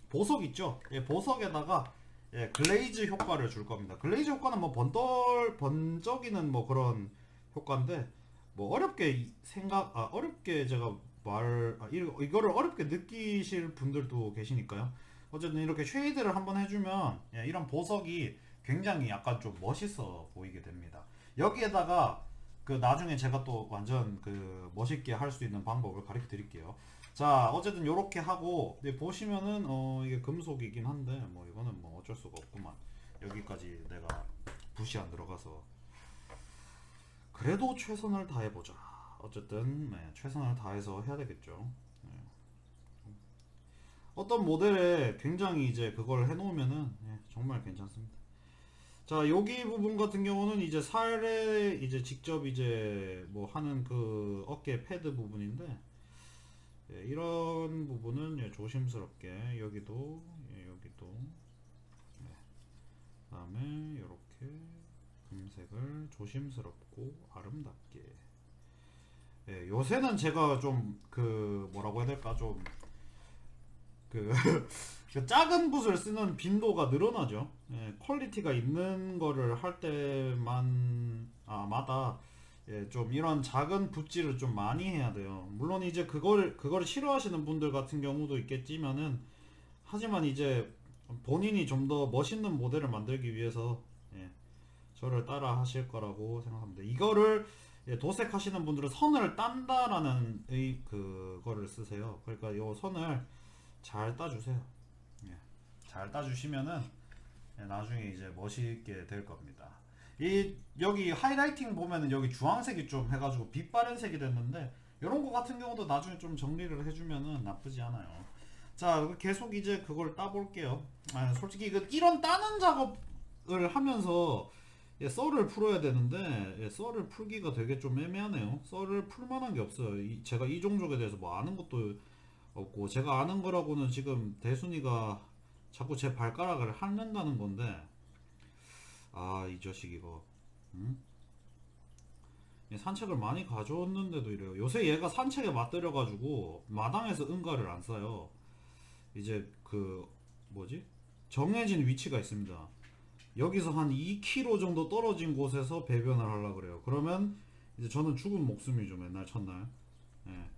보석 있죠? 보석에다가 예, 글레이즈 효과를 줄 겁니다. 글레이즈 효과는 뭐 번쩍이는 뭐 그런 효과인데 뭐 어렵게 어렵게 제가 이거를 어렵게 느끼실 분들도 계시니까요. 어쨌든 이렇게 쉐이드를 한번 해주면 예, 이런 보석이 굉장히 약간 좀 멋있어 보이게 됩니다. 여기에다가 그 나중에 제가 또 완전 그 멋있게 할 수 있는 방법을 가르쳐 드릴게요. 자, 어쨌든 요렇게 하고 네, 보시면은 이게 금속이긴 한데 뭐 이거는 뭐 어쩔 수가 없구만. 여기까지 내가 붓이 안 들어가서 그래도 최선을 다해보자. 어쨌든 네, 최선을 다해서 해야 되겠죠. 네. 어떤 모델에 굉장히 이제 그걸 해놓으면은 예, 정말 괜찮습니다. 자, 여기 부분 같은 경우는 이제 살에 이제 직접 이제 뭐 하는 그 어깨 패드 부분인데 예, 이런 부분은 예, 조심스럽게 여기도 여기도 그다음에 이렇게 금색을 조심스럽고 아름답게 예, 요새는 제가 좀 그 뭐라고 해야 될까 좀 그 그 작은 붓을 쓰는 빈도가 늘어나죠. 예, 퀄리티가 있는 거를 할 때만 마다 예, 좀 이런 작은 붓질을 좀 많이 해야 돼요. 물론 이제 그걸 싫어하시는 분들 같은 경우도 있겠지만은 하지만 이제 본인이 좀 더 멋있는 모델을 만들기 위해서 예, 저를 따라 하실 거라고 생각합니다. 이거를 예, 도색하시는 분들은 선을 딴다라는 그거를 쓰세요. 그러니까 이 선을 잘 따주세요. 예, 잘 따주시면은 예, 나중에 이제 멋있게 될 겁니다. 이 여기 하이라이팅 보면은 여기 주황색이 좀 해가지고 빛 바랜 색이 됐는데 이런 거 같은 경우도 나중에 좀 정리를 해주면은 나쁘지 않아요. 자, 계속 이제 그걸 따볼게요. 솔직히 이런 따는 작업을 하면서 예, 썰을 풀어야 되는데 예, 썰을 풀기가 되게 좀 애매하네요. 썰을 풀만한 게 없어요. 제가 이 종족에 대해서 뭐 아는 것도 없고 제가 아는 거라고는 지금 대순이가 자꾸 제 발가락을 핥는다는 건데 이 자식 이거 음? 산책을 많이 가져왔는데도 이래요. 요새 얘가 산책에 맞들여 가지고 마당에서 응가를 안 싸요. 이제 그 뭐지? 정해진 위치가 있습니다. 여기서 한 2km 정도 떨어진 곳에서 배변을 하려 그래요. 그러면 이제 저는 죽은 목숨이죠. 맨날 첫날. 예.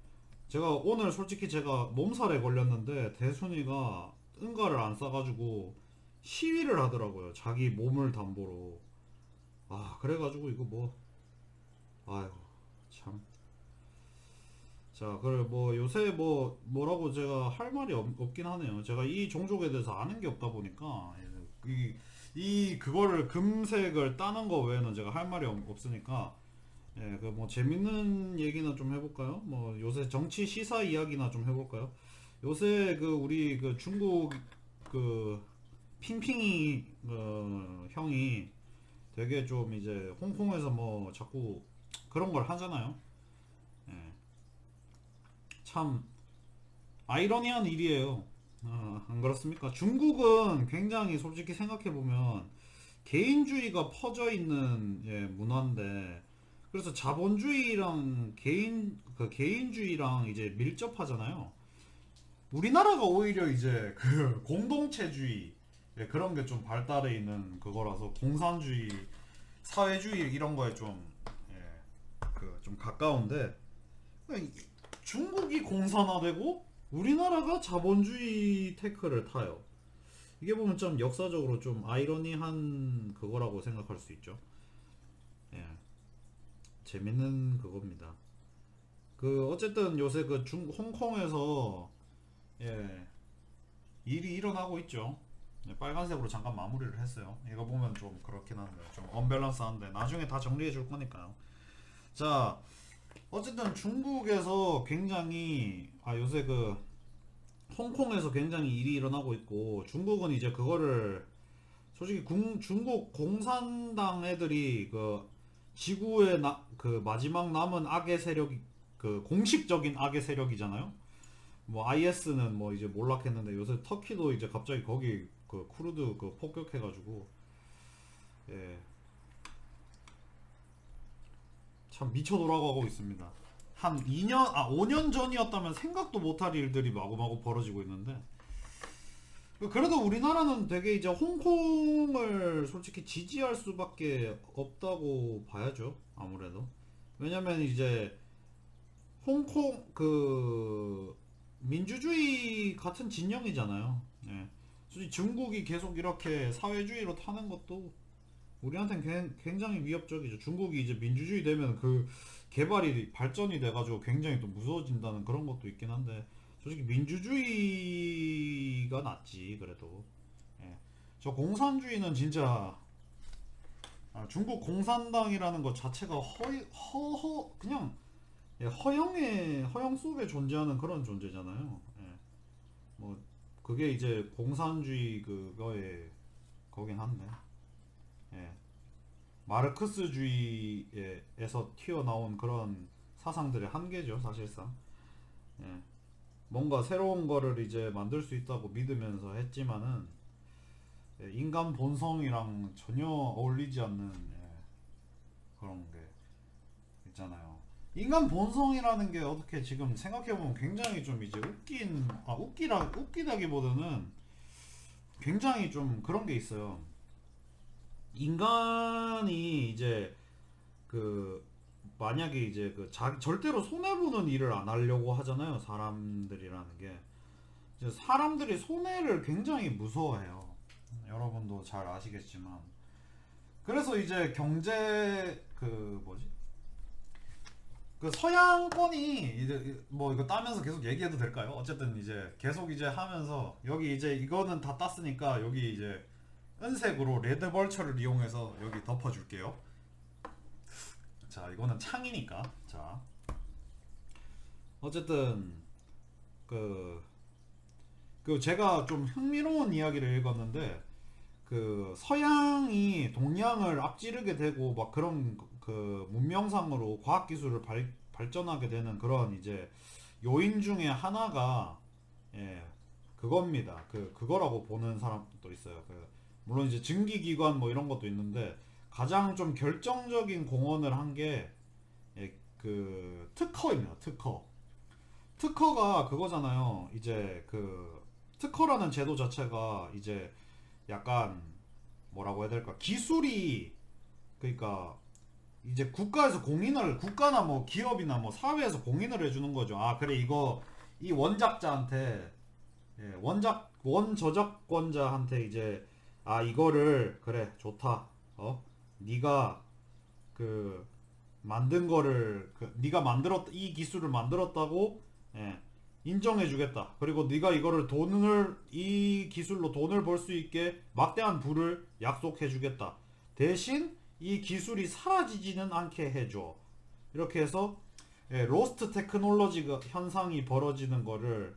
제가 오늘 솔직히 제가 몸살에 걸렸는데 대순이가 응가를 안 싸가지고 시위를 하더라고요. 자기 몸을 담보로. 그래가지고 이거 뭐 아이고 참. 자, 그래 뭐 요새 뭐라고 제가 할 말이 없긴 하네요. 제가 이 종족에 대해서 아는 게 없다 보니까 이 그거를 금색을 따는 거 외에는 제가 할 말이 없으니까 예, 그 뭐 재밌는 얘기나 좀 해볼까요? 뭐 요새 정치 시사 이야기나 좀 해볼까요? 요새 그 우리 그 중국 그 핑핑이 형이 되게 좀 이제 홍콩에서 뭐 자꾸 그런 걸 하잖아요. 예, 참 아이러니한 일이에요. 안 그렇습니까? 중국은 굉장히 솔직히 생각해 보면 개인주의가 퍼져 있는 예, 문화인데 그래서 자본주의랑 개인주의랑 이제 밀접하잖아요. 우리나라가 오히려 이제 그 공동체주의 예, 그런 게 좀 발달해 있는 그거라서 공산주의, 사회주의 이런 거에 좀 예, 그 좀 가까운데 중국이 공산화되고 우리나라가 자본주의 테크를 타요. 이게 보면 좀 역사적으로 좀 아이러니한 그거라고 생각할 수 있죠. 예, 재밌는 그겁니다. 그 어쨌든 요새 그 홍콩에서 예, 일이 일어나고 있죠. 네, 빨간색으로 잠깐 마무리를 했어요. 이거 보면 좀 그렇긴 한데 좀 언밸런스한데 나중에 다 정리해 줄 거니까요. 자, 어쨌든 중국에서 굉장히 요새 그 홍콩에서 굉장히 일이 일어나고 있고 중국은 이제 그거를 솔직히 중국 공산당 애들이 그 지구의 그 마지막 남은 악의 세력이 그 공식적인 악의 세력이잖아요. 뭐 IS는 뭐 이제 몰락했는데 요새 터키도 이제 갑자기 거기 그 쿠르드 그 폭격해가지고 예, 참 미쳐 돌아가고 있습니다. 한 5년 전이었다면 생각도 못할 일들이 마구마구 벌어지고 있는데 그래도 우리나라는 되게 이제 홍콩을 솔직히 지지할 수밖에 없다고 봐야죠. 아무래도. 왜냐면 이제 홍콩 그 민주주의 같은 진영이잖아요. 예. 솔직히 중국이 계속 이렇게 사회주의로 타는 것도 우리한테는 굉장히 위협적이죠. 중국이 이제 민주주의 되면 그 개발이 발전이 돼가지고 굉장히 또 무서워진다는 그런 것도 있긴 한데 솔직히 민주주의가 낫지 그래도. 예. 저 공산주의는 진짜 중국 공산당이라는 것 자체가 그냥 예, 허영 속에 존재하는 그런 존재잖아요. 예. 뭐 그게 이제 공산주의 그거에 거긴 한데. 예. 마르크스주의에서 튀어나온 그런 사상들의 한계죠, 사실상. 예. 뭔가 새로운 거를 이제 만들 수 있다고 믿으면서 했지만은 예, 인간 본성이랑 전혀 어울리지 않는 예, 그런 게 있잖아요. 인간 본성이라는 게 어떻게 지금 생각해보면 굉장히 좀 이제 웃기다기보다는 굉장히 좀 그런 게 있어요. 인간이 이제 그 만약에 이제 절대로 손해보는 일을 안 하려고 하잖아요. 사람들이라는 게 이제 사람들이 손해를 굉장히 무서워해요. 여러분도 잘 아시겠지만 그래서 이제 경제 그 뭐지 그 서양권이 이제 뭐 이거 따면서 계속 얘기해도 될까요? 어쨌든 이제 계속 이제 하면서 여기 이제 이거는 다 땄으니까 여기 이제 은색으로 레드 벌처를 이용해서 여기 덮어줄게요. 자, 이거는 창이니까. 자, 어쨌든 그, 그 제가 좀 흥미로운 이야기를 읽었는데 그 서양이 동양을 앞지르게 되고 막 그런 그 문명상으로 과학기술을 발전하게 되는 그런 이제 요인 중에 하나가 예, 그겁니다. 그거라고 보는 사람도 있어요. 물론 이제 증기기관 뭐 이런 것도 있는데 가장 좀 결정적인 공헌을 한 게 그 특허입니다. 특허가 그거잖아요. 이제 그 특허라는 제도 자체가 이제 약간 뭐라고 해야 될까? 기술이 그러니까 이제 국가나 뭐 기업이나 뭐 사회에서 공인을 해주는 거죠. 아 그래 이거 이 원작자한테 예, 원저작권자한테 이제 아 이거를 그래 좋다 네가 그 만든 거를 네가 만들었 이 기술을 만들었다고 예, 인정해주겠다. 그리고 네가 이거를 이 기술로 돈을 벌 수 있게 막대한 부를 약속해주겠다. 대신 이 기술이 사라지지는 않게 해줘. 이렇게 해서 예, 로스트 테크놀로지 현상이 벌어지는 거를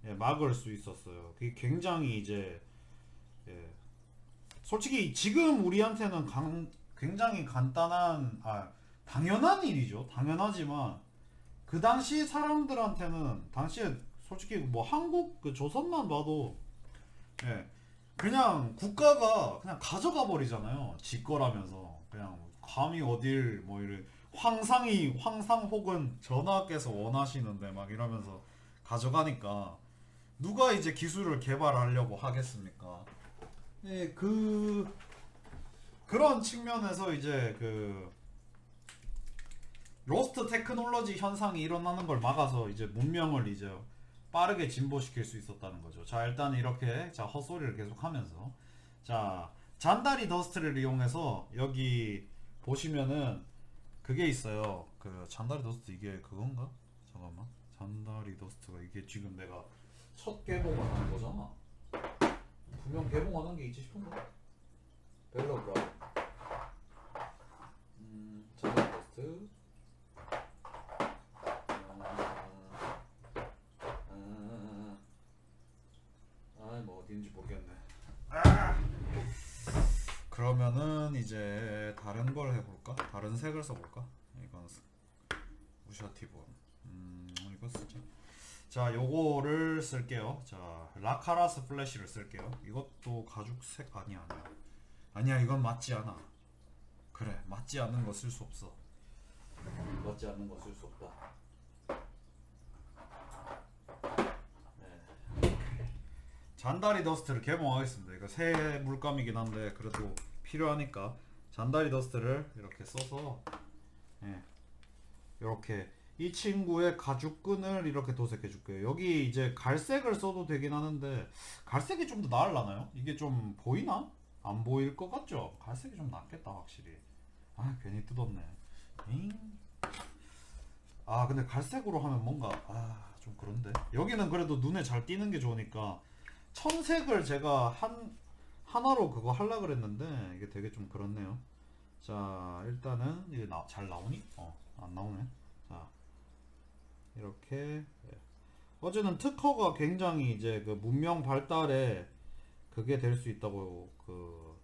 예, 막을 수 있었어요. 그게 굉장히 이제 예, 솔직히 지금 우리한테는 굉장히 간단한 당연한 일이죠. 당연하지만 그 당시 사람들한테는 당시에 솔직히 뭐 한국 그 조선만 봐도 예, 그냥 국가가 그냥 가져가 버리잖아요. 지 거라면서 그냥 감히 어딜 뭐 이래 황상 혹은 전하께서 원하시는데 막 이러면서 가져가니까 누가 이제 기술을 개발하려고 하겠습니까? 예, 그런 측면에서 이제 그 로스트 테크놀로지 현상이 일어나는 걸 막아서 이제 문명을 이제 빠르게 진보시킬 수 있었다는 거죠. 자, 일단 이렇게 자 헛소리를 계속하면서 자 잔다리 더스트를 이용해서 여기 보시면은 그게 있어요. 그 잔다리 더스트 이게 그건가? 잠깐만. 잔다리 더스트가 이게 지금 내가 첫 개봉을 한 거잖아. 분명 개봉하는 게 있지 싶은데. 벨러브라. 잔다리 더스트. 뭐 어딘지 모르겠네. 그러면은 이제 다른 걸 해볼까? 다른 색을 써볼까? 이건 우샤티본. 이거 쓰자. 자, 요거를 쓸게요. 자, 라카라스 플래시를 쓸게요. 이것도 가죽색 아니야. 아니야, 이건 맞지 않아. 그래, 맞지 않는 거 쓸 수 없어. 맞지 않는 거 쓸 수 없다. 잔다리 더스트를 개봉하겠습니다. 이거 새 물감이긴 한데 그래도 필요하니까 잔다리 더스트를 이렇게 써서 예, 이렇게 이 친구의 가죽끈을 이렇게 도색해 줄게요. 여기 이제 갈색을 써도 되긴 하는데 갈색이 좀 더 나을라나요? 이게 좀 보이나? 안 보일 것 같죠? 갈색이 좀 낫겠다 확실히. 아 괜히 뜯었네. 잉? 아 근데 갈색으로 하면 뭔가 좀 그런데 여기는 그래도 눈에 잘 띄는 게 좋으니까 천색을 제가 하나로 그거 하려 그랬는데 이게 되게 좀 그렇네요. 자 일단은 이게 잘 나오니? 안 나오네. 자 이렇게 어제는 특허가 굉장히 이제 그 문명 발달에 그게 될 수 있다고 그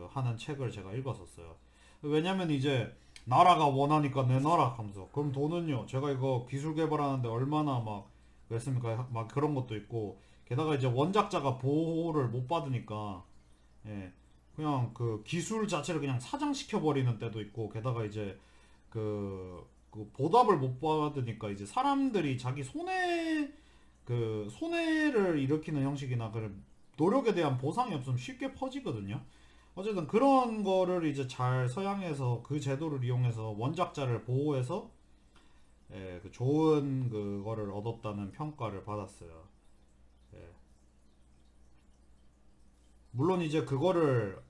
하는 책을 제가 읽었었어요. 왜냐면 이제 나라가 원하니까 내놔라 하면서 그럼 돈은요 제가 이거 기술 개발하는데 얼마나 막 그랬습니까 막 그런 것도 있고 게다가 이제 원작자가 보호를 못 받으니까 예 그냥 그 기술 자체를 그냥 사장시켜 버리는 때도 있고 게다가 이제 그 보답을 못 받으니까 이제 사람들이 자기 손해를 일으키는 형식이나 그 노력에 대한 보상이 없으면 쉽게 퍼지거든요. 어쨌든 그런 거를 이제 잘 서양에서 그 제도를 이용해서 원작자를 보호해서 그 좋은 그거를 얻었다는 평가를 받았어요. 예. 물론 이제 그거를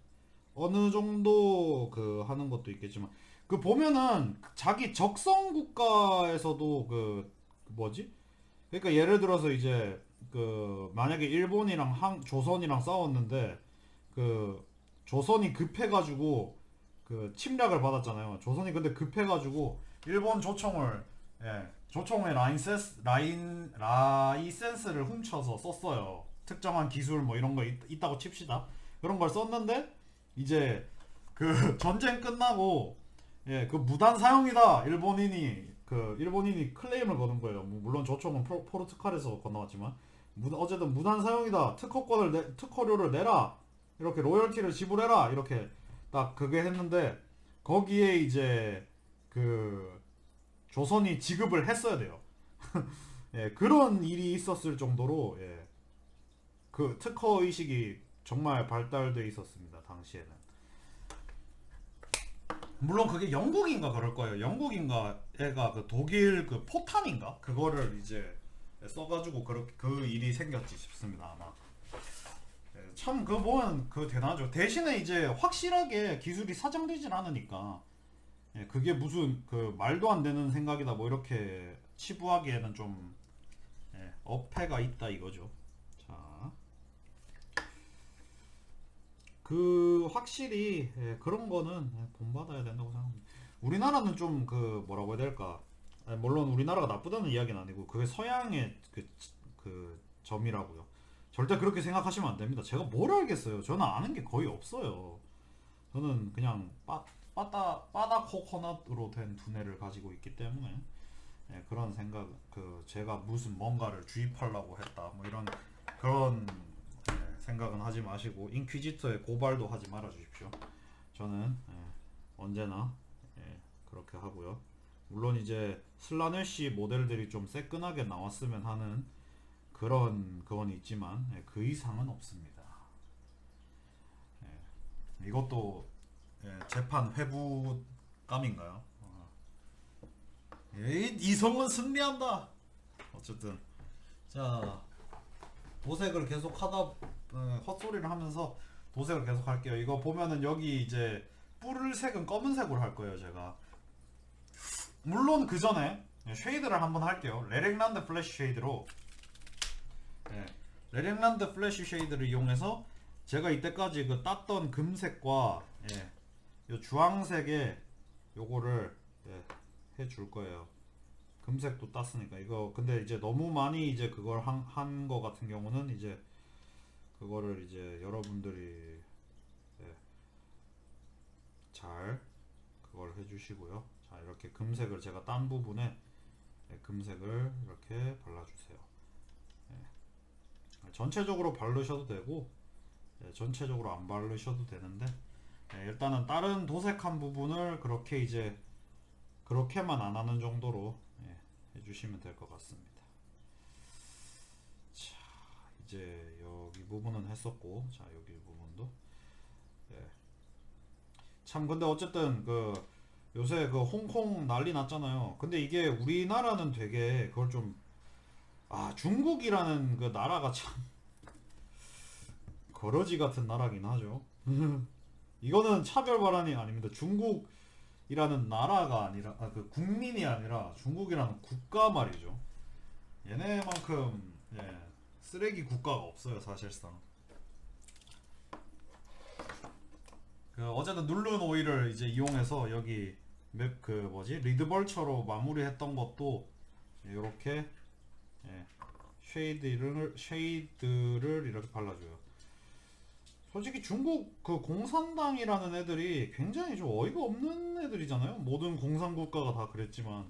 어느 정도 그 하는 것도 있겠지만 그 보면은 자기 적성 국가에서도 그 뭐지? 그러니까 예를 들어서 이제 그 만약에 일본이랑 조선이랑 싸웠는데 그 조선이 급해가지고 그 침략을 받았잖아요. 조선이 근데 급해가지고 일본 조총을 조총의 라이센스를 훔쳐서 썼어요. 특정한 기술 뭐 이런 거 있다고 칩시다. 그런 걸 썼는데 이제 그 전쟁 끝나고 그 무단 사용이다 일본인이 클레임을 거는 거예요. 물론 조총은 포르투갈에서 건너왔지만 어쨌든 무단 사용이다. 특허료를 내라. 이렇게 로열티를 지불해라 이렇게 딱 그게 했는데 거기에 이제 그 조선이 지급을 했어야 돼요. 그런 일이 있었을 정도로 그 특허 의식이 정말 발달돼 있었습니다 당시에는. 물론 그게 영국인가 그럴 거예요. 영국인가 애가 그 독일 그 포탄인가 그거를 이제 써가지고 그 일이 생겼지 싶습니다 아마. 참 그거 보면 그 대단하죠. 대신에 이제 확실하게 기술이 사장되진 않으니까 그게 무슨 그 말도 안 되는 생각이다 뭐 이렇게 치부하기에는 좀 어폐가 있다 이거죠. 자, 그 확실히 그런 거는 본받아야 된다고 생각합니다. 우리나라는 좀 그 뭐라고 해야 될까? 물론 우리나라가 나쁘다는 이야기는 아니고 그게 서양의 그 점이라고요. 절대 그렇게 생각하시면 안 됩니다. 제가 뭘 알겠어요. 저는 아는 게 거의 없어요. 저는 그냥 바다 코코넛으로 된 두뇌를 가지고 있기 때문에 그런 생각, 제가 무슨 뭔가를 주입하려고 했다, 뭐 이런 그런 생각은 하지 마시고 인퀴지터에 고발도 하지 말아 주십시오. 저는 언제나 그렇게 하고요. 물론 이제 슬라네시 모델들이 좀 새끈하게 나왔으면 하는 그건 있지만 그 이상은 없습니다. 이것도 재판 회부감인가요? 이성은 승리한다. 어쨌든 자 도색을 계속 하다 헛소리를 하면서 도색을 계속 할게요. 이거 보면은 여기 이제 뿔색은 검은색으로 할 거예요 제가. 물론 그 전에 쉐이드를 한번 할게요. 레렉란드 플래시 쉐이드로 레렉란드 플래시 쉐이드를 이용해서 제가 이때까지 그 땄던 금색과 요 주황색에 요거를 해줄 거예요. 금색도 땄으니까 이거 근데 이제 너무 많이 이제 그걸 한 거 같은 경우는 이제 그거를 이제 여러분들이 잘 그걸 해주시고요. 자 이렇게 금색을 제가 딴 부분에 금색을 이렇게 발라주세요. 전체적으로 바르셔도 되고 전체적으로 안 바르셔도 되는데 일단은 다른 도색한 부분을 그렇게 이제 그렇게만 안 하는 정도로 해주시면 될 것 같습니다. 자 이제 여기 부분은 했었고, 자 여기 부분도 예. 참 근데 어쨌든 그 요새 그 홍콩 난리 났잖아요. 근데 이게 우리나라는 되게 그걸 좀 중국이라는 그 나라가 참 거러지 같은 나라긴 하죠. 이거는 차별 발언이 아닙니다. 중국이라는 나라가 아니라 그 국민이 아니라 중국이라는 국가 말이죠. 얘네만큼 쓰레기 국가가 없어요 사실상. 그 어제는 누른 오일을 이제 이용해서 여기 맵 그 뭐지 리드벌처로 마무리했던 것도 이렇게 쉐이드를 이렇게 발라줘요. 솔직히 중국 그 공산당이라는 애들이 굉장히 좀 어이가 없는 애들이잖아요. 모든 공산국가가 다 그랬지만,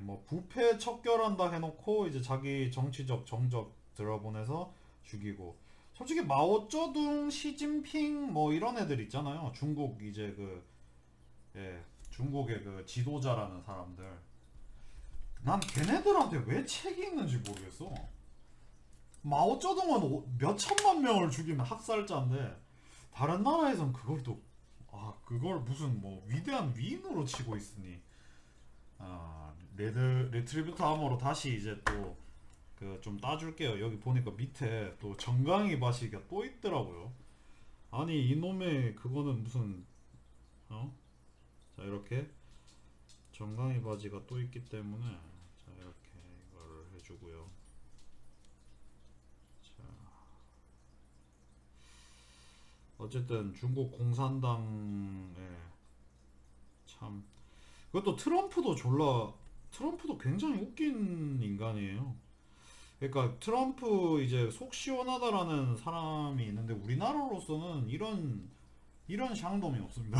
뭐 부패 척결한다 해놓고 이제 자기 정치적 정적 들어보내서 죽이고. 솔직히 마오쩌둥, 시진핑 뭐 이런 애들 있잖아요. 중국 이제 중국의 그 지도자라는 사람들. 난 걔네들한테 왜 책이 있는지 모르겠어. 마오쩌둥은 몇 천만 명을 죽인 학살자인데 다른 나라에선 그걸 또 그걸 무슨 뭐 위대한 위인으로 치고 있으니 레트리뷰트 아머로 다시 이제 또 그 좀 따줄게요. 여기 보니까 밑에 또 정강이 바시가 또 있더라고요. 아니 이놈의 그거는 무슨 자 이렇게 정강이 바지가 또 있기 때문에 자 이렇게 이거를 해주고요. 어쨌든 중국 공산당에 참 그것도 트럼프도 굉장히 웃긴 인간이에요. 그러니까 트럼프 이제 속 시원하다라는 사람이 있는데 우리나라로서는 이런 샹돔이 없습니다.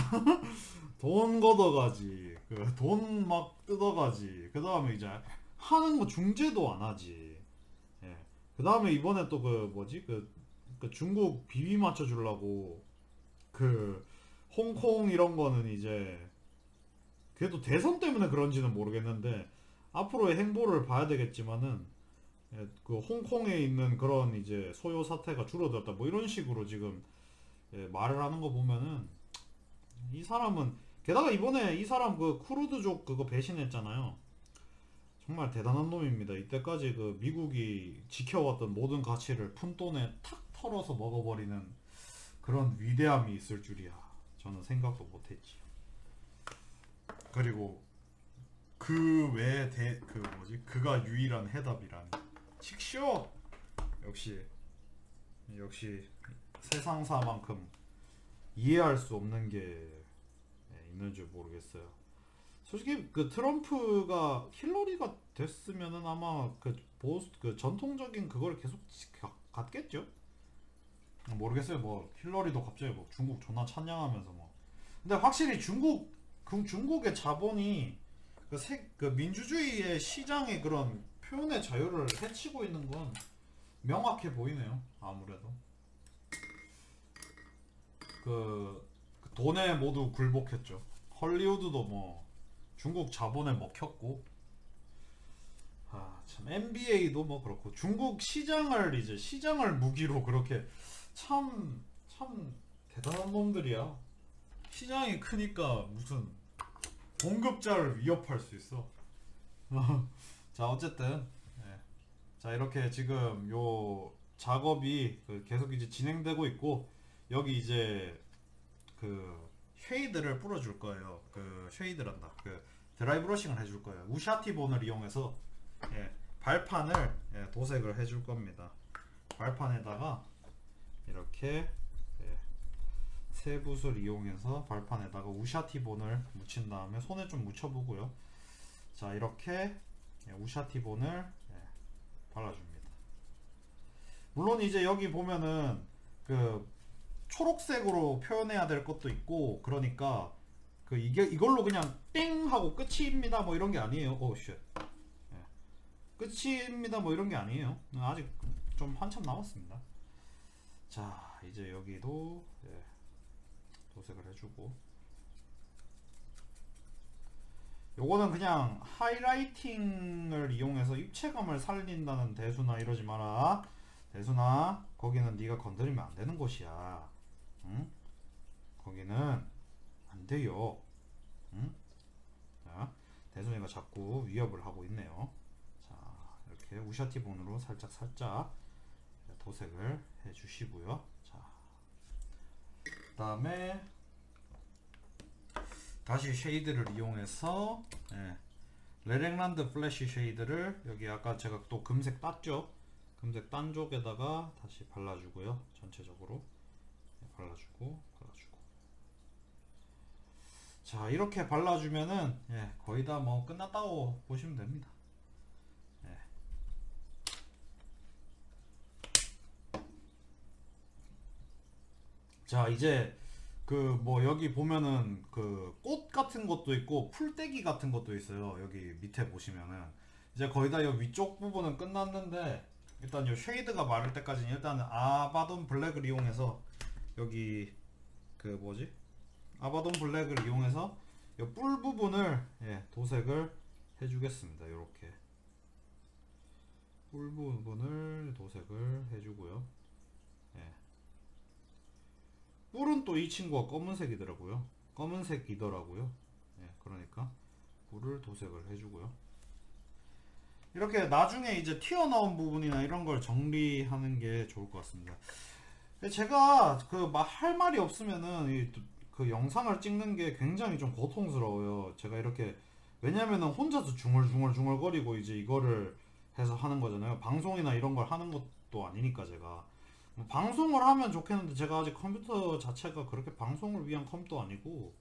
돈 걷어가지, 그 돈 막 뜯어가지, 그 다음에 이제 하는 거 중재도 안 하지. 그 다음에 이번에 또 그 뭐지 그 중국 비비 맞춰주려고 그 홍콩 이런 거는 이제 그래도 대선 때문에 그런지는 모르겠는데 앞으로의 행보를 봐야 되겠지만은 그 홍콩에 있는 그런 이제 소요 사태가 줄어들었다 뭐 이런 식으로 지금 말을 하는 거 보면은 이 사람은 게다가 이번에 이 사람 그 쿠르드족 그거 배신했잖아요. 정말 대단한 놈입니다. 이때까지 그 미국이 지켜왔던 모든 가치를 푼돈에 탁 털어서 먹어버리는 그런 위대함이 있을 줄이야. 저는 생각도 못했지. 그리고 그 외에 그가 유일한 해답이라니. 칙쇼! 역시 세상사만큼 이해할 수 없는 게 있는 줄 모르겠어요. 솔직히 그 트럼프가 힐러리가 됐으면은 아마 그 전통적인 그걸 계속 갖겠죠. 모르겠어요. 뭐 힐러리도 갑자기 뭐 중국 존나 찬양하면서 뭐. 근데 확실히 중국의 자본이 그 민주주의의 시장의 그런 표현의 자유를 해치고 있는 건 명확해 보이네요. 아무래도 그 돈에 모두 굴복했죠. 헐리우드도 뭐 중국 자본에 먹혔고, 참 NBA도 뭐 그렇고 중국 시장을 무기로 그렇게 참 대단한 놈들이야. 시장이 크니까 무슨 공급자를 위협할 수 있어. 자 어쨌든 자 이렇게 지금 요 작업이 계속 이제 진행되고 있고 여기 이제 그 쉐이드를 뿌려줄 거예요. 그 쉐이드란다. 그 드라이 브러싱을 해줄 거예요. 우샤티본을 이용해서 발판을 도색을 해줄 겁니다. 발판에다가 이렇게 새 붓을 이용해서 발판에다가 우샤티본을 묻힌 다음에 손에 좀 묻혀보고요. 자 이렇게 우샤티본을 발라줍니다. 물론 이제 여기 보면은 그 초록색으로 표현해야 될 것도 있고 그러니까 이걸로 그냥 땡 하고 끝입니다 뭐 이런 게 아니에요. 쉣. 끝입니다 뭐 이런 게 아니에요. 아직 좀 한참 남았습니다. 자 이제 여기도 도색을 해주고 요거는 그냥 하이라이팅을 이용해서 입체감을 살린다는 대수나 이러지 마라. 대순아, 거기는 네가 건드리면 안 되는 곳이야. 응? 거기는 안 돼요. 응? 자, 대순이가 자꾸 위협을 하고 있네요. 자, 이렇게 우샤티 본으로 살짝 도색을 해주시고요. 자, 그다음에 다시 쉐이드를 이용해서 레렉란드 플래시 쉐이드를 여기 아까 제가 또 금색 땄죠. 금색 딴 쪽에다가 다시 발라주고요. 전체적으로 발라주고. 자, 이렇게 발라주면은 거의 다 뭐 끝났다고 보시면 됩니다. 자, 이제 그 뭐 여기 보면은 그 꽃 같은 것도 있고 풀떼기 같은 것도 있어요. 여기 밑에 보시면은 이제 거의 다 이 위쪽 부분은 끝났는데, 일단 이 쉐이드가 마를 때까지는 일단 아바돈 블랙을 이용해서 여기 그 뭐지? 아바돈 블랙을 이용해서 이 뿔 부분을 도색을 해주겠습니다. 이렇게 뿔 부분을 도색을 해주고요. 뿔은 또 이 친구가 검은색이더라고요. 검은색이더라고요. 그러니까 뿔을 도색을 해주고요. 이렇게 나중에 이제 튀어나온 부분이나 이런 걸 정리하는 게 좋을 것 같습니다. 제가 그 할 말이 없으면은 그 영상을 찍는 게 굉장히 좀 고통스러워요. 제가 이렇게, 왜냐면은 혼자서 중얼중얼거리고 이제 이거를 해서 하는 거잖아요. 방송이나 이런 걸 하는 것도 아니니까 제가. 뭐 방송을 하면 좋겠는데 제가 아직 컴퓨터 자체가 그렇게 방송을 위한 컴퓨터 아니고,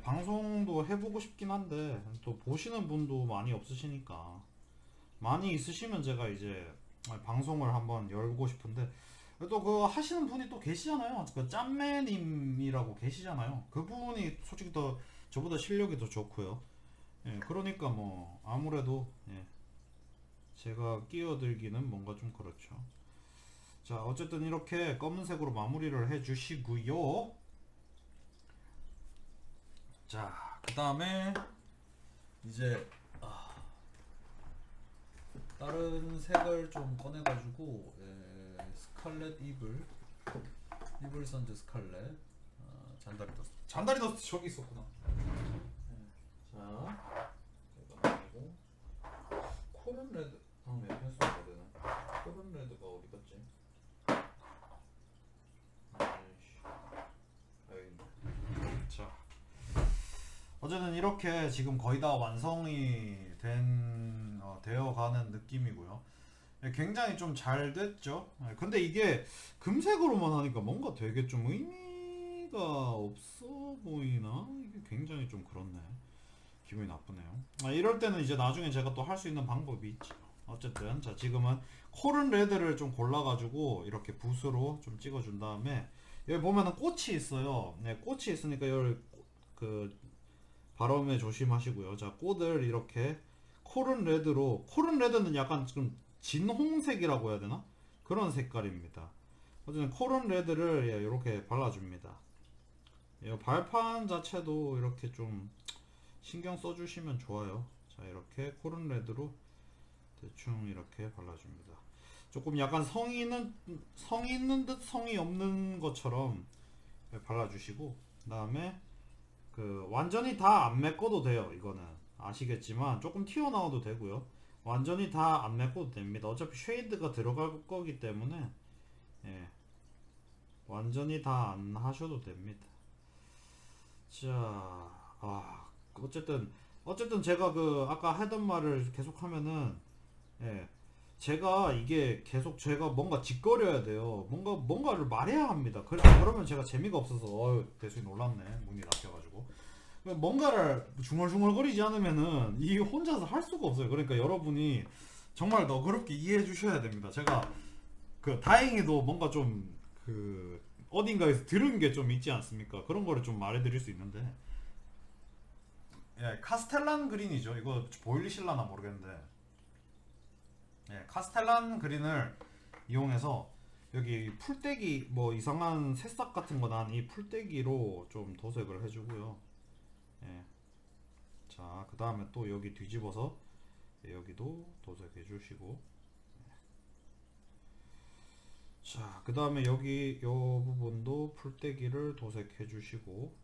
방송도 해보고 싶긴 한데 또 보시는 분도 많이 없으시니까, 많이 있으시면 제가 이제 방송을 한번 열고 싶은데, 또 그 하시는 분이 또 계시잖아요. 그 짬매님이라고 계시잖아요. 그분이 솔직히 더 저보다 실력이 더 좋고요. 그러니까 뭐 아무래도 제가 끼어들기는 뭔가 좀 그렇죠. 자, 어쨌든 이렇게 검은색으로 마무리를 해주시고요. 자, 그 다음에 이제 다른 색을 좀 꺼내가지고 스칼렛 이블 선즈 스칼렛, 잔다리 더스트 저기 있었구나. 자, 이거 아니고 코른 레드 다음에 했어야 되나? 코른 레드가 어디 갔지? 자, 어쨌든 이렇게 지금 거의 다 완성이 되어가는 느낌이고요. 굉장히 좀 잘 됐죠. 근데 이게 금색으로만 하니까 뭔가 되게 좀 의미가 없어 보이나? 이게 굉장히 좀 그렇네. 기분이 나쁘네요. 이럴 때는 이제 나중에 제가 또 할 수 있는 방법이 있죠. 어쨌든 자, 지금은 코른 레드를 좀 골라가지고 이렇게 붓으로 좀 찍어준 다음에, 여기 보면은 꽃이 있어요. 꽃이 있으니까 여기 그 발음에 조심하시고요. 자, 꽃을 이렇게 코른 레드로, 코른 레드는 약간 좀 진홍색이라고 해야 되나? 그런 색깔입니다. 어쨌든 코른 레드를 이렇게 발라줍니다. 발판 자체도 이렇게 좀 신경 써주시면 좋아요. 자, 이렇게 코른 레드로 대충 이렇게 발라줍니다. 조금 약간 성이 있는 듯 성이 없는 것처럼 발라주시고, 그 다음에 그 완전히 다 안 메꿔도 돼요. 이거는 아시겠지만 조금 튀어나와도 되고요. 완전히 다 안 메꿔도 됩니다. 어차피 쉐이드가 들어갈 거기 때문에 완전히 다 안 하셔도 됩니다. 자, 어쨌든 제가 그 아까 하던 말을 계속하면은, 제가 이게 계속 제가 뭔가 짓거려야 돼요. 뭔가를 말해야 합니다. 그러면 제가 재미가 없어서 대수이 놀랍네. 문이 닫혀가지고. 뭔가를 중얼중얼거리지 않으면은 이 혼자서 할 수가 없어요. 그러니까 여러분이 정말 너그럽게 이해해 주셔야 됩니다. 제가 그 다행히도 뭔가 좀 그 어딘가에서 들은 게 좀 있지 않습니까? 그런 거를 좀 말해드릴 수 있는데, 카스텔란 그린이죠. 이거 보이시려나 모르겠는데, 카스텔란 그린을 이용해서 여기 풀떼기 뭐 이상한 새싹 같은 거 난 이 풀떼기로 좀 도색을 해주고요. 자, 그 다음에 또 여기 뒤집어서 여기도 도색해 주시고, 자, 그 다음에 여기 요 부분도 풀떼기를 도색해 주시고,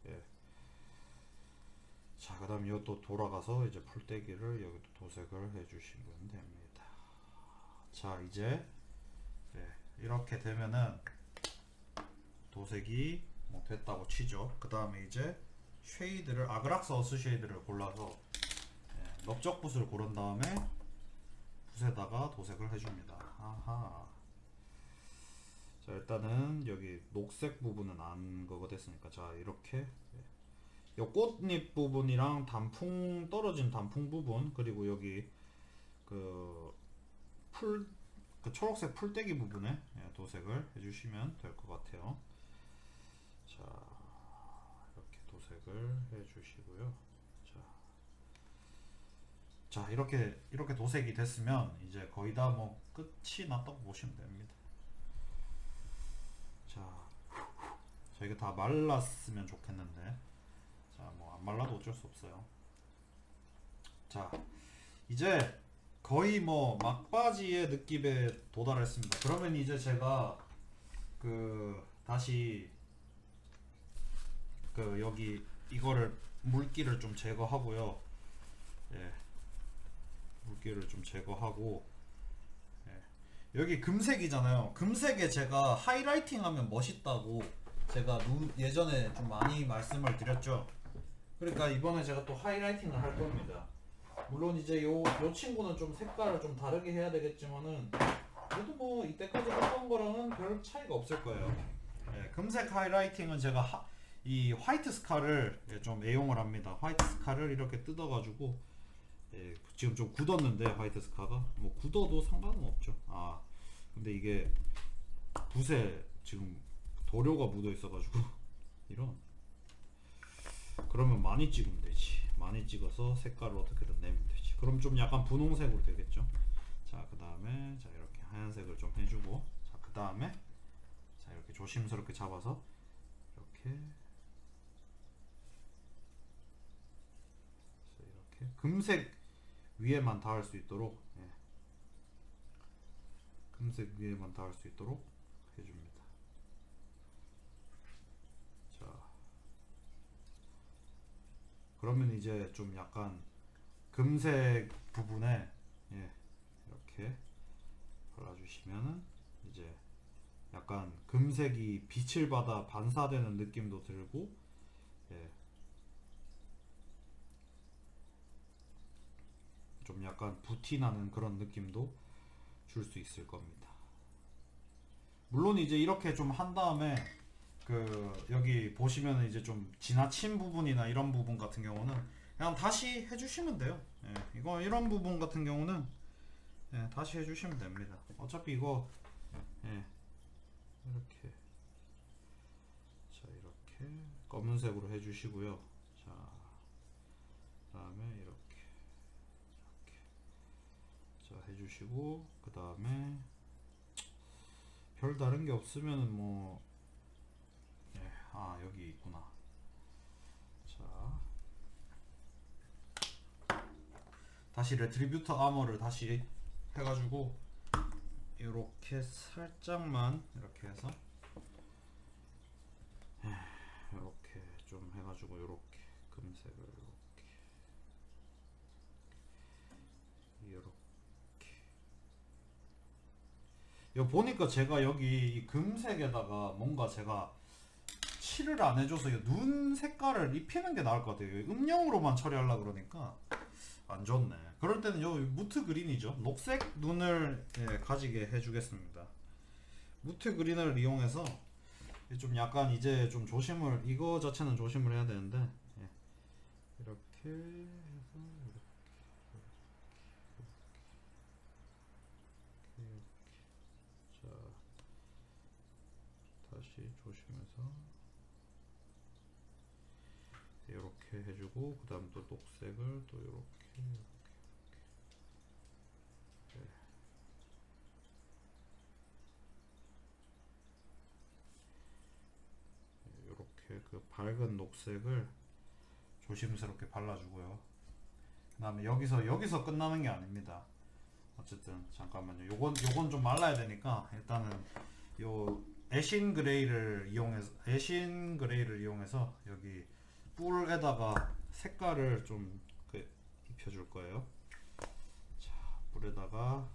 예. 자, 그 다음에 이것도 돌아가서 이제 풀떼기를 여기도 도색을 해 주시면 됩니다. 자, 이제 예, 이렇게 되면은 도색이 뭐 됐다고 치죠. 그 다음에 이제 쉐이드를 아그락서스 쉐이드를 골라서 예, 넓적 붓을 고른 다음에 붓에다가 도색을 해줍니다. 아하. 자, 일단은 여기 녹색 부분은 안 그거 됐으니까 자 이렇게 이 꽃잎 부분이랑 단풍 떨어진 단풍 부분 그리고 여기 그 풀 그 초록색 풀떼기 부분에 예, 도색을 해주시면 될 것 같아요. 자 이렇게 도색을 해주시고요. 자 이렇게 도색이 됐으면 이제 거의 다 뭐 끝이 났다고 보시면 됩니다. 자 이게 다 말랐으면 좋겠는데 자 뭐 안 말라도 어쩔 수 없어요. 자 이제 거의 뭐 막바지의 느낌에 도달했습니다. 그러면 이제 제가 그 다시 그 여기 이거를 물기를 좀 제거하고요. 예, 물기를 좀 제거하고 예. 여기 금색이잖아요. 금색에 제가 하이라이팅 하면 멋있다고 제가 예전에 좀 많이 말씀을 드렸죠. 그러니까 이번에 제가 또 하이라이팅을 할 겁니다. 물론 이제 요 친구는 좀 색깔을 좀 다르게 해야 되겠지만은 그래도 뭐 이때까지 했던 거랑은 별 차이가 없을 거예요. 예, 금색 하이라이팅은 제가 이 화이트 스카를 예, 좀 애용을 합니다. 화이트 스카를 이렇게 뜯어가지고 예, 지금 좀 굳었는데 화이트 스카가 뭐 굳어도 상관은 없죠. 아 근데 이게 붓에 지금 도료가 묻어 있어가지고 이런 그러면 많이 찍으면 되지. 많이 찍어서 색깔을 어떻게든 내면 되지. 그럼 좀 약간 분홍색으로 되겠죠. 자, 그 다음에 자 이렇게 하얀색을 좀 해주고, 자, 그 다음에 자 이렇게 조심스럽게 잡아서 이렇게 금색 위에만 닿을 수 있도록 예. 금색 위에만 닿을 수 있도록 해줍니다. 자, 그러면 이제 좀 약간 금색 부분에 예, 이렇게 발라주시면은 이제 약간 금색이 빛을 받아 반사되는 느낌도 들고 예, 좀 약간 붓이 나는 그런 느낌도 줄 수 있을 겁니다. 물론 이제 이렇게 좀 한 다음에 그 여기 보시면 이제 좀 지나친 부분이나 이런 부분 같은 경우는 그냥 다시 해주시면 돼요. 예, 이거 이런 부분 같은 경우는 예, 다시 해주시면 됩니다. 어차피 이거 예, 이렇게 자 이렇게 검은색으로 해주시고요. 자 그다음에 이렇게 자 해주시고 그 다음에 별 다른 게 없으면은 뭐 예, 아 여기 있구나. 자 다시 레트리뷰터 아머를 다시 해가지고 이렇게 살짝만 이렇게 해서 이렇게 좀 해가지고 이렇게 금색을 이렇게 이거 보니까 제가 여기 이 금색에다가 뭔가 제가 칠을 안 해줘서 눈 색깔을 입히는 게 나을 것 같아요. 음영으로만 처리하려고 그러니까 안 좋네. 그럴 때는 여기 무트 그린이죠. 녹색 눈을 예, 가지게 해주겠습니다. 무트 그린을 이용해서 좀 약간 이제 좀 조심을 이거 자체는 조심을 해야 되는데 예. 이렇게 해서 자 다시 조심해서 이렇게 해주고 그 다음 또 녹색을 또 이렇게 이렇게 그 밝은 녹색을 조심스럽게 발라주고요. 그 다음에 여기서 끝나는 게 아닙니다. 어쨌든 잠깐만요. 요건 좀 말라야 되니까 일단은 요 애신 그레이를 이용해서 여기 뿔에다가 색깔을 좀 입혀줄 거예요. 자, 뿔에다가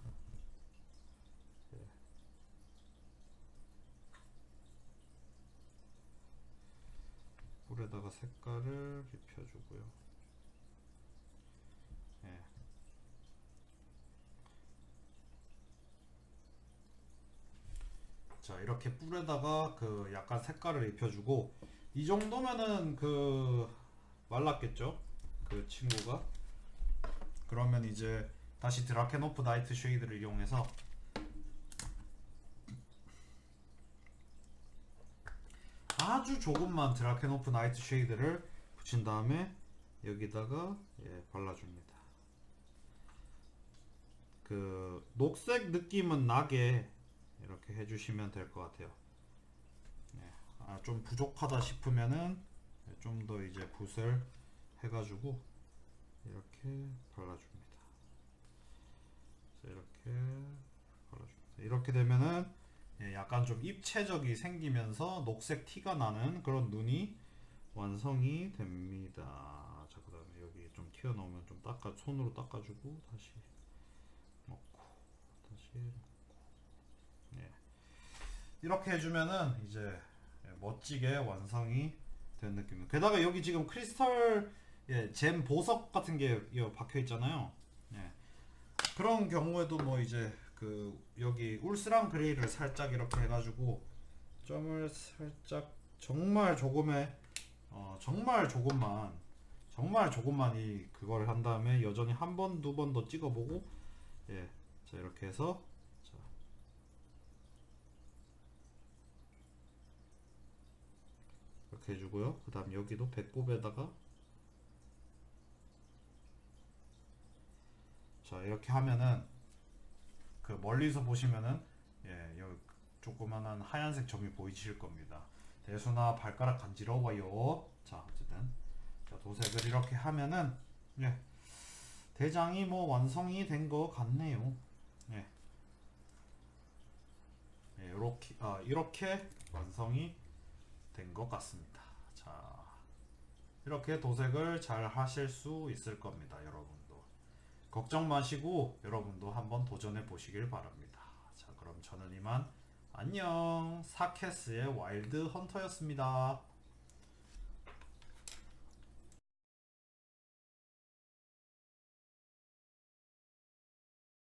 색깔을 입혀주고요. 예. 자, 이렇게 뿔에다가 그 약간 색깔을 입혀주고 이 정도면은 그 말랐겠죠? 그 친구가. 그러면 이제 다시 드라켄호프 나이트 쉐이드를 이용해서 아주 조금만 드라켄호프 나이트 쉐이드를 붙인 다음에 여기다가 발라줍니다. 그 녹색 느낌은 나게 이렇게 해주시면 될 것 같아요. 좀 부족하다 싶으면은 좀 더 이제 붓을 해가지고 이렇게 발라줍니다. 이렇게 발라줍니다. 이렇게 되면은 약간 좀 입체적이 생기면서 녹색 티가 나는 그런 눈이 완성이 됩니다. 자, 그 다음에 여기 좀 튀어나오면 좀 손으로 닦아주고 다시 넣고 다시 넣고. 이렇게 해주면은 이제 멋지게 완성이 된 느낌입니다. 게다가 여기 지금 크리스탈 잼 보석 같은 게 박혀 있잖아요. 그런 경우에도 뭐 이제 그 여기 울스랑 그레이를 살짝 이렇게 해가지고 점을 살짝 정말 조금의 정말 조금만 이 그걸 한 다음에 여전히 한 번, 두 번 더 찍어보고 자, 이렇게 해서 자, 이렇게 해주고요. 그 다음 여기도 배꼽에다가 자, 이렇게 하면은 그 멀리서 보시면은 여기 조그만한 하얀색 점이 보이실 겁니다. 대수나 발가락 간지러워요. 자, 어쨌든 자, 도색을 이렇게 하면은 대장이 뭐 완성이 된 것 같네요. 이렇게 완성이 된 것 같습니다. 자, 이렇게 도색을 잘 하실 수 있을 겁니다. 여러분도 걱정 마시고 여러분도 한번 도전해 보시길 바랍니다. 자, 그럼 저는 이만 안녕. 사케스의 와일드 헌터였습니다.